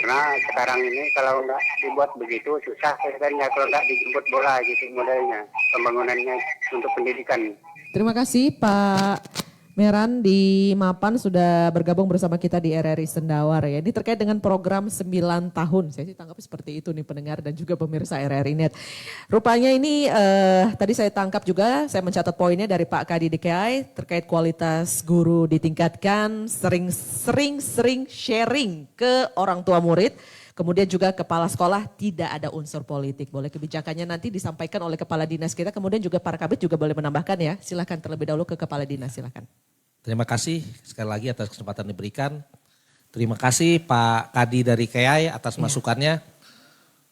Karena sekarang ini kalau nggak dibuat begitu susah sebenarnya kalau nggak dijemput bola gitu modelnya pembangunannya untuk pendidikan. Terima kasih Pak Meran di Mapan sudah bergabung bersama kita di RRI Sendawar ya. Ini terkait dengan program 9 tahun. Saya sih tangkap seperti itu nih pendengar dan juga pemirsa RRI Net. Rupanya ini tadi saya tangkap juga, saya mencatat poinnya dari Pak Kadi DKI terkait kualitas guru ditingkatkan, sering sharing ke orang tua murid. Kemudian juga kepala sekolah tidak ada unsur politik. Boleh kebijakannya nanti disampaikan oleh kepala dinas kita. Kemudian juga para kabit juga boleh menambahkan ya. Silakan terlebih dahulu ke kepala dinas, silakan. Terima kasih sekali lagi atas kesempatan diberikan. Terima kasih Pak Kadi dari KAI atas masukannya.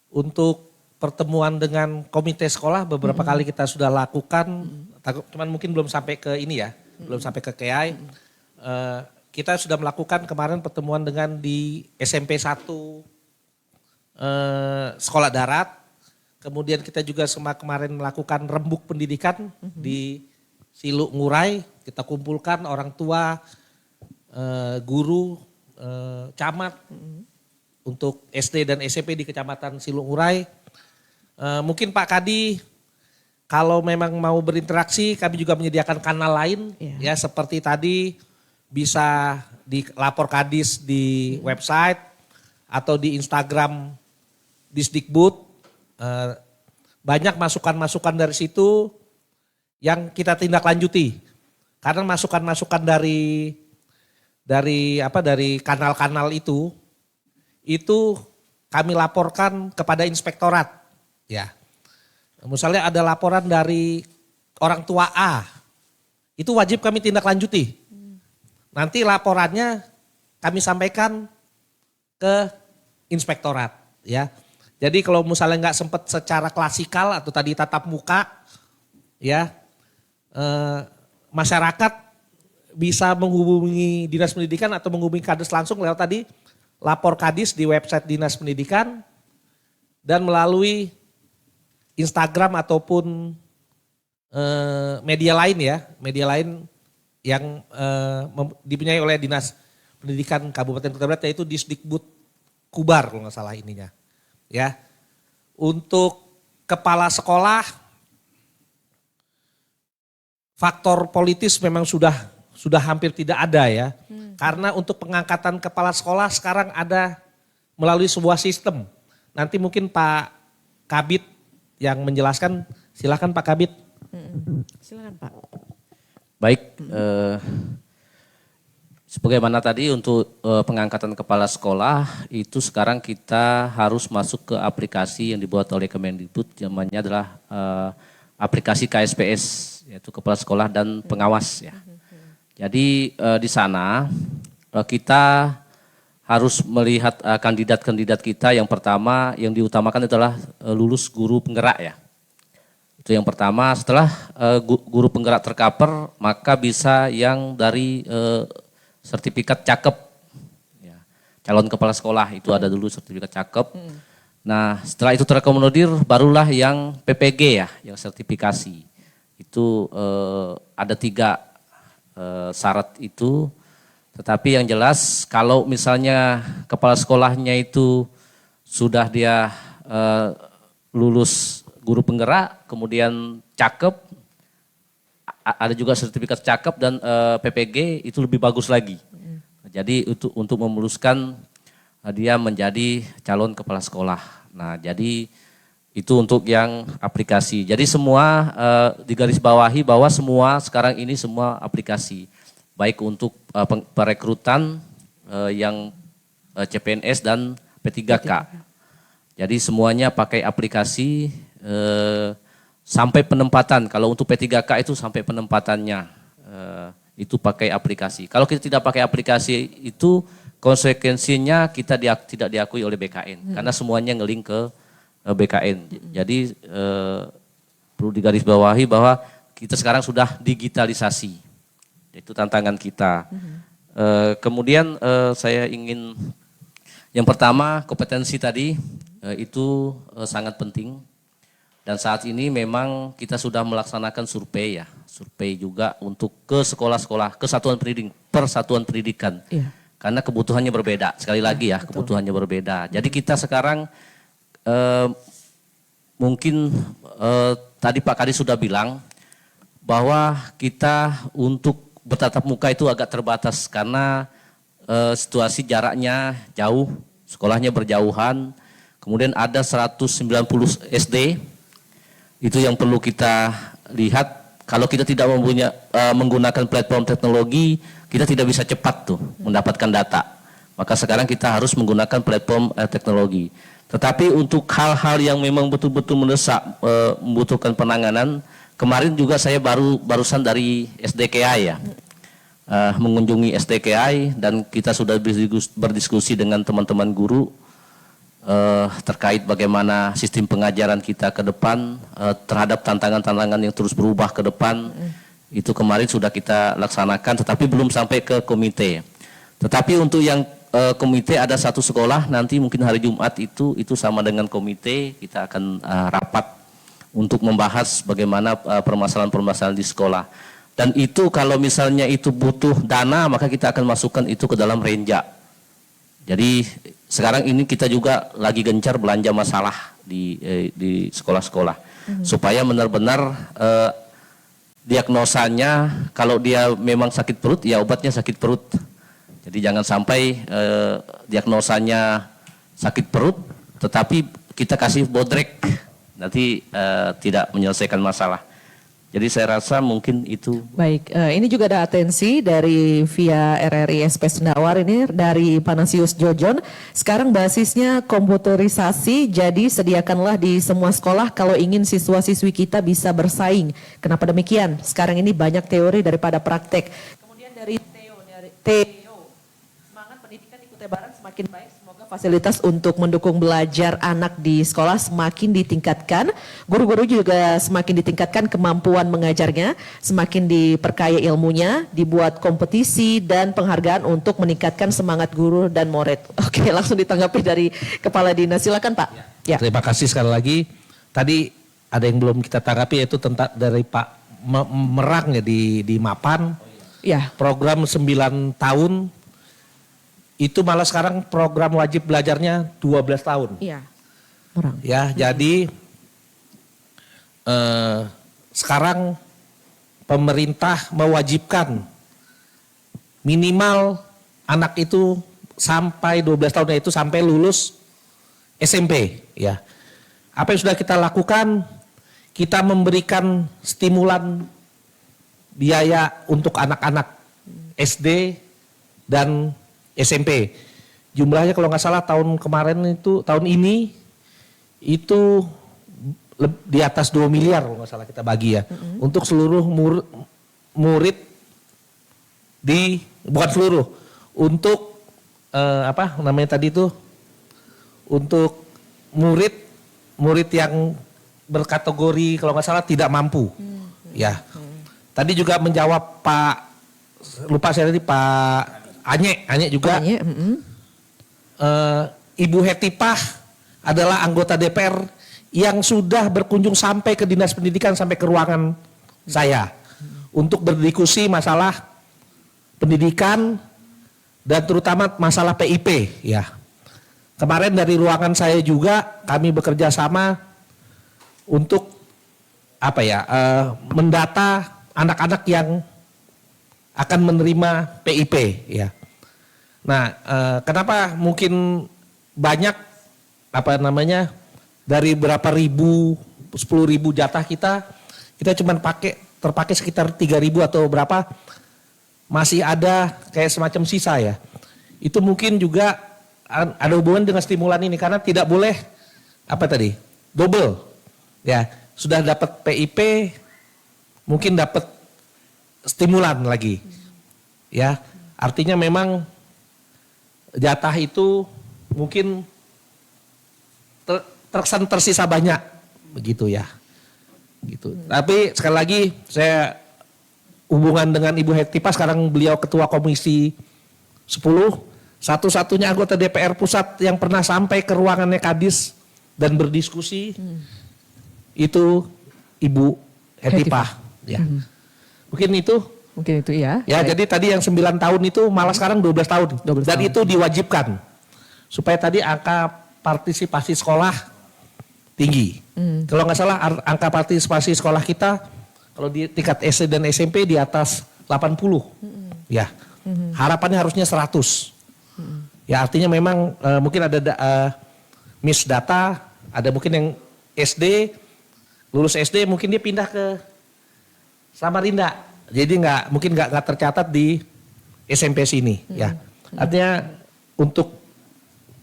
Untuk pertemuan dengan komite sekolah beberapa kali kita sudah lakukan. Cuman mungkin belum sampai ke ini ya. Belum sampai ke KAI. Kita sudah melakukan kemarin pertemuan dengan di SMP 1 sekolah darat, kemudian kita juga kemarin melakukan rembuk pendidikan di Silu Ngurai, kita kumpulkan orang tua, guru, camat untuk SD dan SMP di Kecamatan Silu Ngurai. Mungkin Pak Kadi kalau memang mau berinteraksi kami juga menyediakan kanal lain ya seperti tadi bisa dilapor Kadis di website atau di Instagram Disdikbud, banyak masukan-masukan dari situ yang kita tindak lanjuti. Karena masukan-masukan dari kanal-kanal itu kami laporkan kepada inspektorat. Ya, misalnya ada laporan dari orang tua A, itu wajib kami tindak lanjuti. Nanti laporannya kami sampaikan ke inspektorat, ya. Jadi kalau misalnya nggak sempat secara klasikal atau tadi tatap muka, ya masyarakat bisa menghubungi Dinas Pendidikan atau menghubungi Kades langsung lewat tadi lapor Kadis di website Dinas Pendidikan dan melalui Instagram ataupun media lain ya, media lain yang dipunyai oleh Dinas Pendidikan Kabupaten Kutai Barat yaitu Disdikbud Kubar kalau nggak salah ininya. Ya, untuk kepala sekolah faktor politis memang sudah hampir tidak ada ya. Karena untuk pengangkatan kepala sekolah sekarang ada melalui sebuah sistem. Nanti mungkin Pak Kabit yang menjelaskan, silakan Pak Kabit. Silakan Pak. Baik, sebagaimana tadi untuk pengangkatan kepala sekolah itu sekarang kita harus masuk ke aplikasi yang dibuat oleh Kemendikbud, namanya adalah aplikasi KSPS, yaitu kepala sekolah dan pengawas ya. Jadi di sana kita harus melihat kandidat-kandidat kita. Yang pertama yang diutamakan adalah lulus guru penggerak ya. Itu yang pertama. Setelah guru penggerak tercover, maka bisa yang dari sertifikat cakep. Ya, calon kepala sekolah itu ada dulu sertifikat cakep. Nah, setelah itu terakomodir, barulah yang PPG ya, yang sertifikasi. Itu ada 3 syarat itu. Tetapi yang jelas kalau misalnya kepala sekolahnya itu sudah dia lulus guru penggerak, kemudian cakep, ada juga sertifikat cakep dan PPG, itu lebih bagus lagi. Jadi untuk memuluskan dia menjadi calon kepala sekolah. Nah, jadi itu untuk yang aplikasi. Jadi semua digarisbawahi bahwa semua sekarang ini semua aplikasi. Baik untuk perekrutan yang CPNS dan P3K. Jadi semuanya pakai aplikasi sampai penempatan. Kalau untuk P3K itu sampai penempatannya itu pakai aplikasi. Kalau kita tidak pakai aplikasi itu konsekuensinya kita tidak diakui oleh BKN. Karena semuanya ngeling ke BKN. Jadi perlu digarisbawahi bahwa kita sekarang sudah digitalisasi. Itu tantangan kita. Kemudian saya ingin yang pertama kompetensi tadi itu sangat penting. Dan saat ini memang kita sudah melaksanakan survei ya. Survei juga untuk ke sekolah-sekolah, ke persatuan pendidikan. Iya. Karena kebutuhannya berbeda. Sekali lagi ya, kebutuhannya berbeda. Jadi kita sekarang mungkin tadi Pak Kadis sudah bilang bahwa kita untuk bertatap muka itu agak terbatas karena situasi jaraknya jauh, sekolahnya berjauhan. Kemudian ada 190 SD, itu yang perlu kita lihat. Kalau kita tidak menggunakan platform teknologi, kita tidak bisa cepat tuh mendapatkan data. Maka sekarang kita harus menggunakan platform teknologi. Tetapi untuk hal-hal yang memang betul-betul mendesak, membutuhkan penanganan, kemarin juga saya barusan dari SDKI ya, mengunjungi SDKI dan kita sudah berdiskusi dengan teman-teman guru terkait bagaimana sistem pengajaran kita ke depan terhadap tantangan-tantangan yang terus berubah ke depan. Itu kemarin sudah kita laksanakan, tetapi belum sampai ke komite. Tetapi untuk yang komite ada satu sekolah nanti mungkin hari Jumat itu sama dengan komite, kita akan rapat untuk membahas bagaimana permasalahan-permasalahan di sekolah. Dan itu kalau misalnya itu butuh dana, maka kita akan masukkan itu ke dalam renja. Jadi sekarang ini kita juga lagi gencar belanja masalah di sekolah-sekolah. Supaya benar-benar diagnosanya kalau dia memang sakit perut, ya obatnya sakit perut. Jadi jangan sampai diagnosanya sakit perut, tetapi kita kasih bodrek, nanti tidak menyelesaikan masalah. Jadi saya rasa mungkin itu. Baik, ini juga ada atensi dari via RRI SP Sendawar ini dari Panasius Jojon. Sekarang basisnya komputerisasi, jadi sediakanlah di semua sekolah kalau ingin siswa-siswi kita bisa bersaing. Kenapa demikian? Sekarang ini banyak teori daripada praktek. Kemudian dari Theo, semangat pendidikan di Kutai Barat semakin baik. Semoga fasilitas untuk mendukung belajar anak di sekolah semakin ditingkatkan. Guru-guru juga semakin ditingkatkan kemampuan mengajarnya, semakin diperkaya ilmunya, dibuat kompetisi dan penghargaan untuk meningkatkan semangat guru dan murid. Oke, langsung ditanggapi dari Kepala Dinas. Silakan Pak. Ya. Terima kasih sekali lagi. Tadi ada yang belum kita tanggapi yaitu tentang dari Pak Merang ya di Mapan. Ya. Program 9 tahun itu malah sekarang program wajib belajarnya 12 tahun. Iya. Merang. Ya, jadi sekarang pemerintah mewajibkan minimal anak itu sampai 12 tahun itu sampai lulus SMP ya. Apa yang sudah kita lakukan? Kita memberikan stimulan biaya untuk anak-anak SD dan SMP. Jumlahnya kalau nggak salah tahun ini itu di atas 2 miliar kalau nggak salah kita bagi ya. Untuk seluruh murid bukan seluruh, untuk apa namanya tadi itu, untuk murid yang berkategori kalau nggak salah tidak mampu. Ya. Tadi juga menjawab Pak, lupa saya tadi Pak Anye juga. Anye, Ibu Hetipah adalah anggota DPR yang sudah berkunjung sampai ke Dinas Pendidikan, sampai ke ruangan saya. Untuk berdiskusi masalah pendidikan dan terutama masalah PIP. Ya. Kemarin dari ruangan saya juga kami bekerja sama untuk mendata anak-anak yang akan menerima PIP. Ya. Nah, kenapa mungkin banyak dari berapa ribu, 10.000 jatah kita cuma terpakai sekitar 3.000 atau berapa, masih ada kayak semacam sisa ya. Itu mungkin juga ada hubungan dengan stimulan ini karena tidak boleh double. Ya, sudah dapat PIP mungkin dapat stimulan lagi. Ya, artinya memang jatah itu mungkin terkesan tersisa banyak begitu ya. Gitu. Tapi sekali lagi saya hubungan dengan Ibu Hetipah, sekarang beliau ketua komisi 10, satu-satunya anggota DPR pusat yang pernah sampai ke ruangannya Kadis dan berdiskusi itu Ibu Hetipah. Ya. Mungkin itu ya. Ya, jadi tadi yang 9 tahun itu malah sekarang 12 tahun. Dan itu diwajibkan. Supaya tadi angka partisipasi sekolah tinggi. Kalau nggak salah angka partisipasi sekolah kita kalau di tingkat SD dan SMP di atas 80. Ya. Harapannya harusnya 100. Ya, artinya memang mungkin ada miss data, ada mungkin yang SD lulus SD mungkin dia pindah ke Samarinda. Jadi mungkin nggak tercatat di SMP sini, ya. Artinya untuk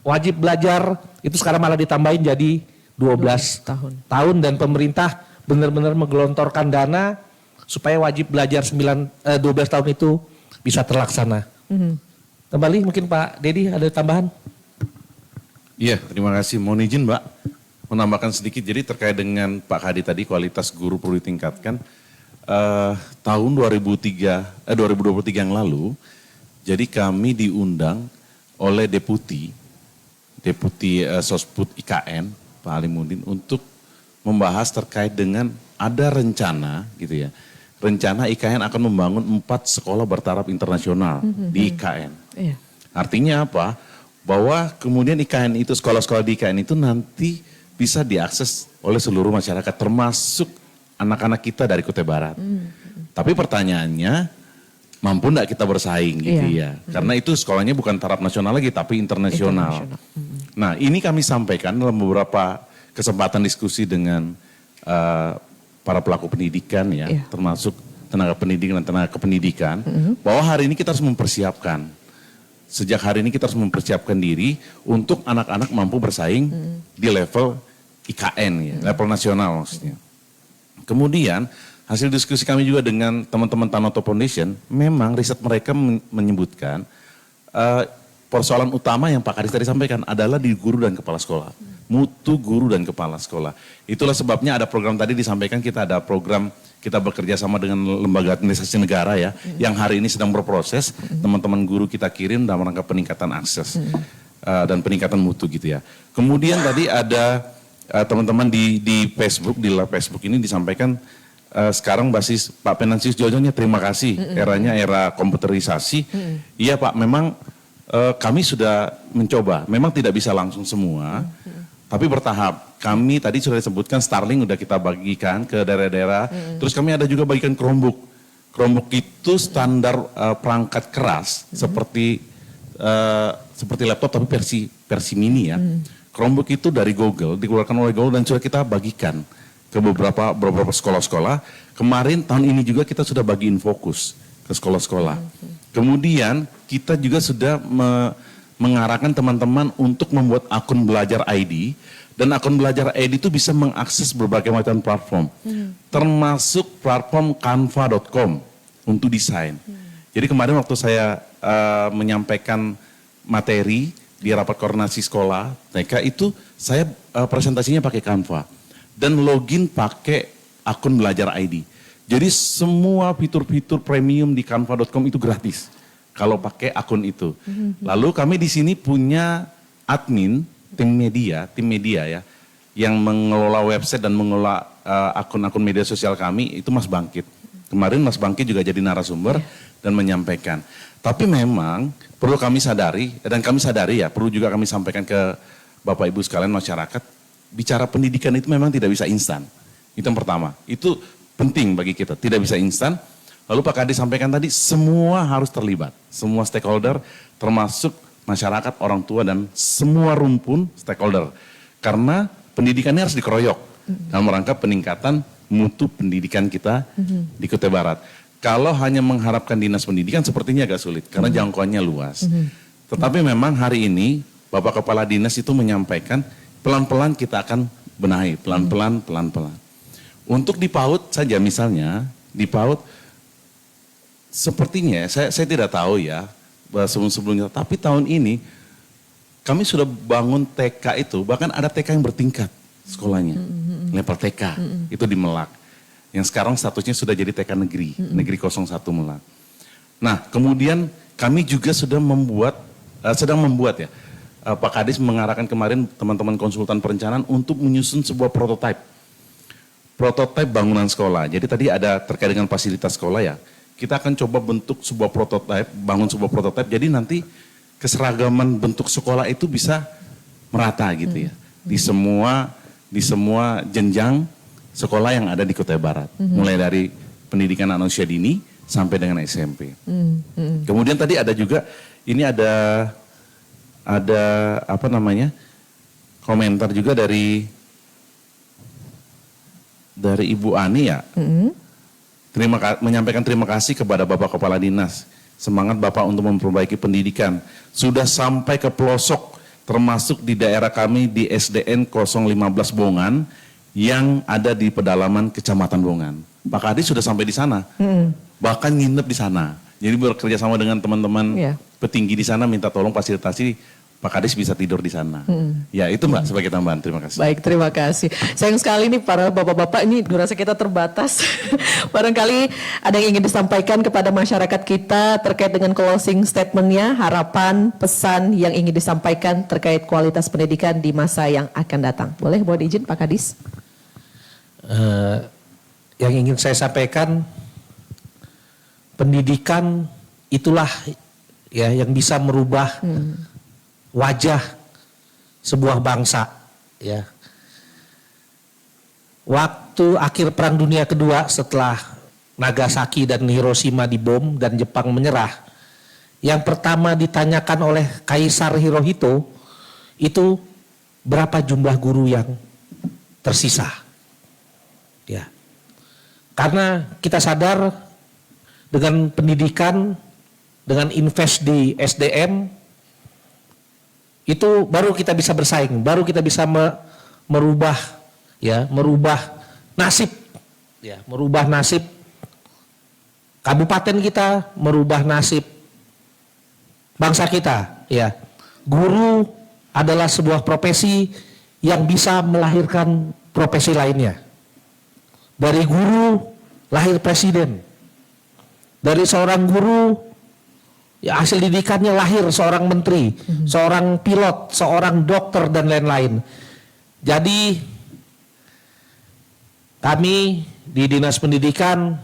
wajib belajar itu sekarang malah ditambahin jadi 12 tahun dan pemerintah benar-benar menggelontorkan dana supaya wajib belajar 12 tahun itu bisa terlaksana. Kembali mungkin Pak Dedi ada tambahan? Iya, terima kasih. Mohon izin Mbak, menambahkan sedikit. Jadi terkait dengan Pak Hadi tadi, kualitas guru perlu ditingkatkan. Tahun 2023 yang lalu, jadi kami diundang oleh Deputi Sosput IKN, Pak Alimuddin, untuk membahas terkait dengan ada rencana gitu ya. Rencana IKN akan membangun 4 sekolah bertaraf internasional di IKN. Iya. Artinya apa? Bahwa kemudian IKN itu, sekolah-sekolah di IKN itu nanti bisa diakses oleh seluruh masyarakat, termasuk anak-anak kita dari Kutai Barat. Tapi pertanyaannya, mampu enggak kita bersaing gitu ya? Karena itu sekolahnya bukan taraf nasional lagi, tapi internasional. Nah, ini kami sampaikan dalam beberapa kesempatan diskusi dengan para pelaku pendidikan ya, termasuk tenaga pendidikan dan tenaga kependidikan, bahwa hari ini kita harus mempersiapkan. Sejak hari ini kita harus mempersiapkan diri untuk anak-anak mampu bersaing di level IKN ya, level nasional maksudnya. Kemudian hasil diskusi kami juga dengan teman-teman Tanoto Foundation, memang riset mereka menyebutkan persoalan utama yang Pak Kadis tadi sampaikan adalah di guru dan kepala sekolah. Mutu guru dan kepala sekolah. Itulah sebabnya ada program tadi disampaikan, kita ada program, kita bekerja sama dengan lembaga administrasi negara ya, yang hari ini sedang berproses, teman-teman guru kita kirim dalam rangka peningkatan akses dan peningkatan mutu gitu ya. Kemudian tadi ada teman-teman di Facebook, di live Facebook ini disampaikan sekarang basis Pak Penansius Jojonya, terima kasih, eranya era komputerisasi. Iya Pak, memang kami sudah mencoba, memang tidak bisa langsung semua, tapi bertahap. Kami tadi sudah disebutkan Starlink udah kita bagikan ke daerah-daerah, terus kami ada juga bagikan Chromebook. Chromebook itu standar perangkat keras seperti laptop tapi versi mini ya. Chromebook itu dari Google, dikeluarkan oleh Google dan sudah kita bagikan ke beberapa sekolah-sekolah. Kemarin tahun ini juga kita sudah bagiin fokus ke sekolah-sekolah. Kemudian kita juga sudah mengarahkan teman-teman untuk membuat akun belajar ID. Dan akun belajar ID itu bisa mengakses berbagai macam platform. Termasuk platform canva.com untuk desain. Jadi kemarin waktu saya menyampaikan materi di rapat koordinasi sekolah TK itu, saya presentasinya pakai Canva. dan login pakai akun Belajar ID. Jadi semua fitur-fitur premium di canva.com itu gratis kalau pakai akun itu. Lalu kami di sini punya admin, tim media ya, yang mengelola website dan mengelola akun-akun media sosial kami, itu Mas Bangkit. Kemarin Mas Bangkit juga jadi narasumber dan menyampaikan. Tapi memang perlu kami sadari, dan kami sadari ya, perlu juga kami sampaikan ke Bapak Ibu sekalian masyarakat, bicara pendidikan itu memang tidak bisa instan. Itu yang pertama, itu penting bagi kita, tidak bisa instan. Lalu Pak Kadi sampaikan tadi, semua harus terlibat, semua stakeholder termasuk masyarakat, orang tua dan semua rumpun stakeholder. Karena pendidikannya harus dikeroyok dalam rangka peningkatan mutu pendidikan kita di Kutai Barat. Kalau hanya mengharapkan dinas pendidikan sepertinya agak sulit karena jangkauannya luas. Tetapi memang hari ini Bapak Kepala Dinas itu menyampaikan pelan-pelan kita akan benahi, pelan-pelan. Untuk di PAUD saja misalnya, di PAUD sepertinya saya tidak tahu ya sebelum-sebelumnya, tapi tahun ini kami sudah bangun TK itu, bahkan ada TK yang bertingkat sekolahnya, level TK itu di Melak. Yang sekarang statusnya sudah jadi TK negeri, negeri 01 Melak. Nah kemudian kami juga sudah sedang membuat ya, Pak Kadis mengarahkan kemarin teman-teman konsultan perencanaan untuk menyusun sebuah prototipe bangunan sekolah. Jadi tadi ada terkait dengan fasilitas sekolah ya, kita akan coba bentuk sebuah prototipe, bangun sebuah prototipe, jadi nanti keseragaman bentuk sekolah itu bisa merata gitu ya, di semua jenjang sekolah yang ada di Kutai Barat, mulai dari pendidikan anak usia dini sampai dengan SMP. Kemudian tadi ada juga, ini ada apa namanya, komentar juga dari Ibu Ani ya, menyampaikan terima kasih kepada Bapak Kepala Dinas, semangat Bapak untuk memperbaiki pendidikan, sudah sampai ke pelosok, termasuk di daerah kami di SDN 015 Bongan, yang ada di pedalaman Kecamatan Bongan. Pak Kadis sudah sampai di sana, bahkan nginep di sana. Jadi bekerja sama dengan teman-teman petinggi di sana, minta tolong fasilitasi Pak Kadis bisa tidur di sana. Ya itu Mbak sebagai tambahan, terima kasih. Baik, terima kasih. Sayang sekali nih para bapak-bapak, ini durasi kita terbatas. Barangkali ada yang ingin disampaikan kepada masyarakat kita terkait dengan closing statement-nya, harapan, pesan yang ingin disampaikan terkait kualitas pendidikan di masa yang akan datang. Boleh, mohon izin Pak Kadis. Yang ingin saya sampaikan, pendidikan itulah ya yang bisa merubah wajah sebuah bangsa ya. Waktu akhir Perang Dunia Kedua, setelah Nagasaki dan Hiroshima dibom dan Jepang menyerah, yang pertama ditanyakan oleh Kaisar Hirohito itu berapa jumlah guru yang tersisa ya. Karena kita sadar dengan pendidikan, dengan invest di SDM, itu baru kita bisa bersaing, baru kita bisa merubah nasib, ya, merubah nasib kabupaten kita, merubah nasib bangsa kita. Ya, guru adalah sebuah profesi yang bisa melahirkan profesi lainnya. Dari guru lahir presiden, dari seorang guru ya hasil didikannya lahir seorang menteri, seorang pilot, seorang dokter dan lain-lain. Jadi kami di Dinas Pendidikan,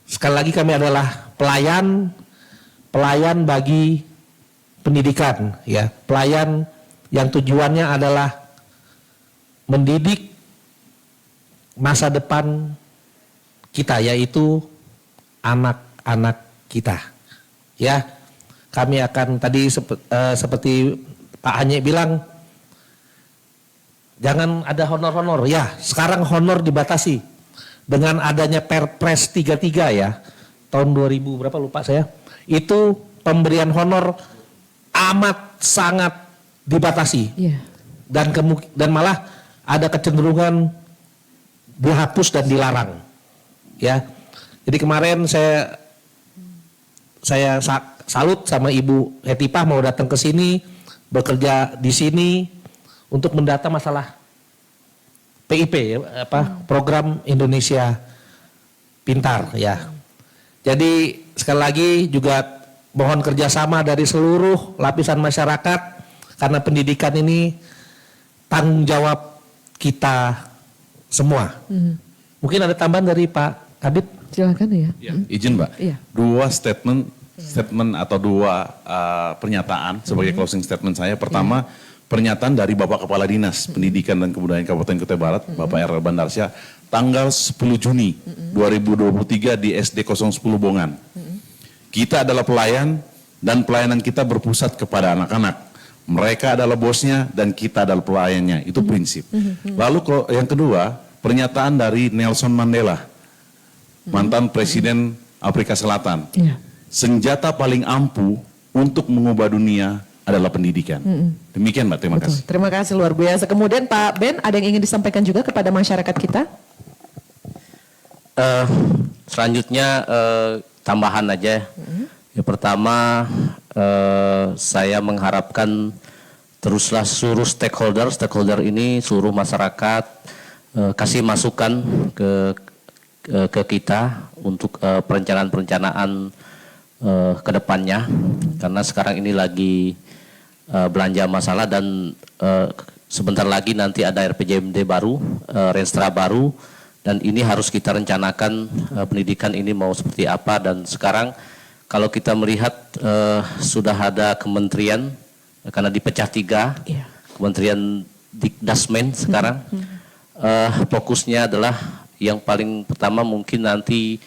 sekali lagi kami adalah pelayan bagi pendidikan ya, pelayan yang tujuannya adalah mendidik masa depan kita, yaitu anak-anak kita. Ya, kami akan tadi seperti Pak Anye bilang, jangan ada honor-honor. Ya, sekarang honor dibatasi dengan adanya Perpres 33 ya, tahun 2000 berapa lupa saya. Itu pemberian honor amat sangat dibatasi. Dan malah ada kecenderungan dihapus dan dilarang. Ya. Jadi kemarin saya salut sama Ibu Hetipah mau datang ke sini, bekerja di sini untuk mendata masalah PIP ya, program Indonesia Pintar ya. Jadi sekali lagi juga mohon kerjasama dari seluruh lapisan masyarakat karena pendidikan ini tanggung jawab kita semua. Mungkin ada tambahan dari Pak Kadip? Silakan ya. Ya, izin Mbak, Iya. dua statement atau dua pernyataan sebagai closing statement saya. Pertama, pernyataan dari Bapak Kepala Dinas Pendidikan dan Kebudayaan Kabupaten Kutai Barat, Bapak R. Bandarsya, tanggal 10 Juni 2023 di SD 010 Bongan. Kita adalah pelayan dan pelayanan kita berpusat kepada anak-anak. Mereka adalah bosnya dan kita adalah pelayannya, itu prinsip. Lalu yang kedua, pernyataan dari Nelson Mandela, mantan Presiden Afrika Selatan. Iya. Senjata paling ampuh untuk mengubah dunia adalah pendidikan. Demikian Mbak, terima kasih. Terima kasih luar biasa. Kemudian Pak Ben, ada yang ingin disampaikan juga kepada masyarakat kita? Selanjutnya tambahan aja. Yang pertama saya mengharapkan teruslah seluruh stakeholder ini seluruh masyarakat kasih masukan ke kita untuk perencanaan-perencanaan ke depannya, karena sekarang ini lagi belanja masalah dan sebentar lagi nanti ada RPJMD baru, Renstra baru, dan ini harus kita rencanakan pendidikan ini mau seperti apa. Dan sekarang kalau kita melihat sudah ada kementerian, karena dipecah 3, Kementerian Dikdasmen sekarang, fokusnya adalah yang paling pertama mungkin nanti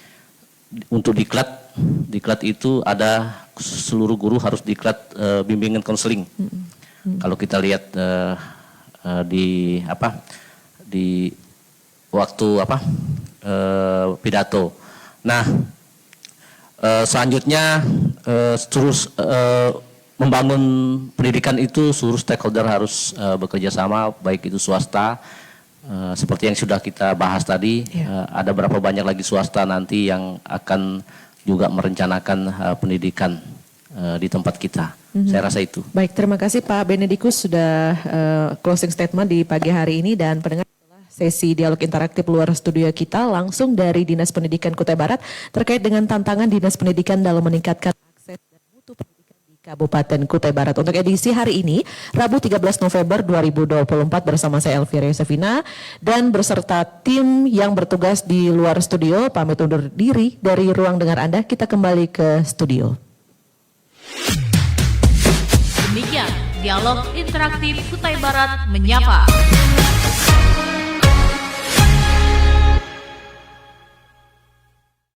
untuk diklat itu ada seluruh guru harus diklat bimbingan konseling. Kalau kita lihat di waktu pidato. Nah, selanjutnya terus membangun pendidikan itu seluruh stakeholder harus bekerja sama, baik itu swasta, seperti yang sudah kita bahas tadi. Ada berapa banyak lagi swasta nanti yang akan juga merencanakan pendidikan di tempat kita. Saya rasa itu. Baik, terima kasih Pak Benedikus sudah closing statement di pagi hari ini, dan pendengar sesi dialog interaktif luar studio kita langsung dari Dinas Pendidikan Kutai Barat terkait dengan tantangan Dinas Pendidikan dalam meningkatkan akses dan mutu pendidikan di Kabupaten Kutai Barat. Untuk edisi hari ini, Rabu 13 November 2024 bersama saya Elvira Yosefina dan beserta tim yang bertugas di luar studio, pamit undur diri dari ruang dengar Anda. Kita kembali ke studio. Demikian dialog interaktif Kutai Barat menyapa.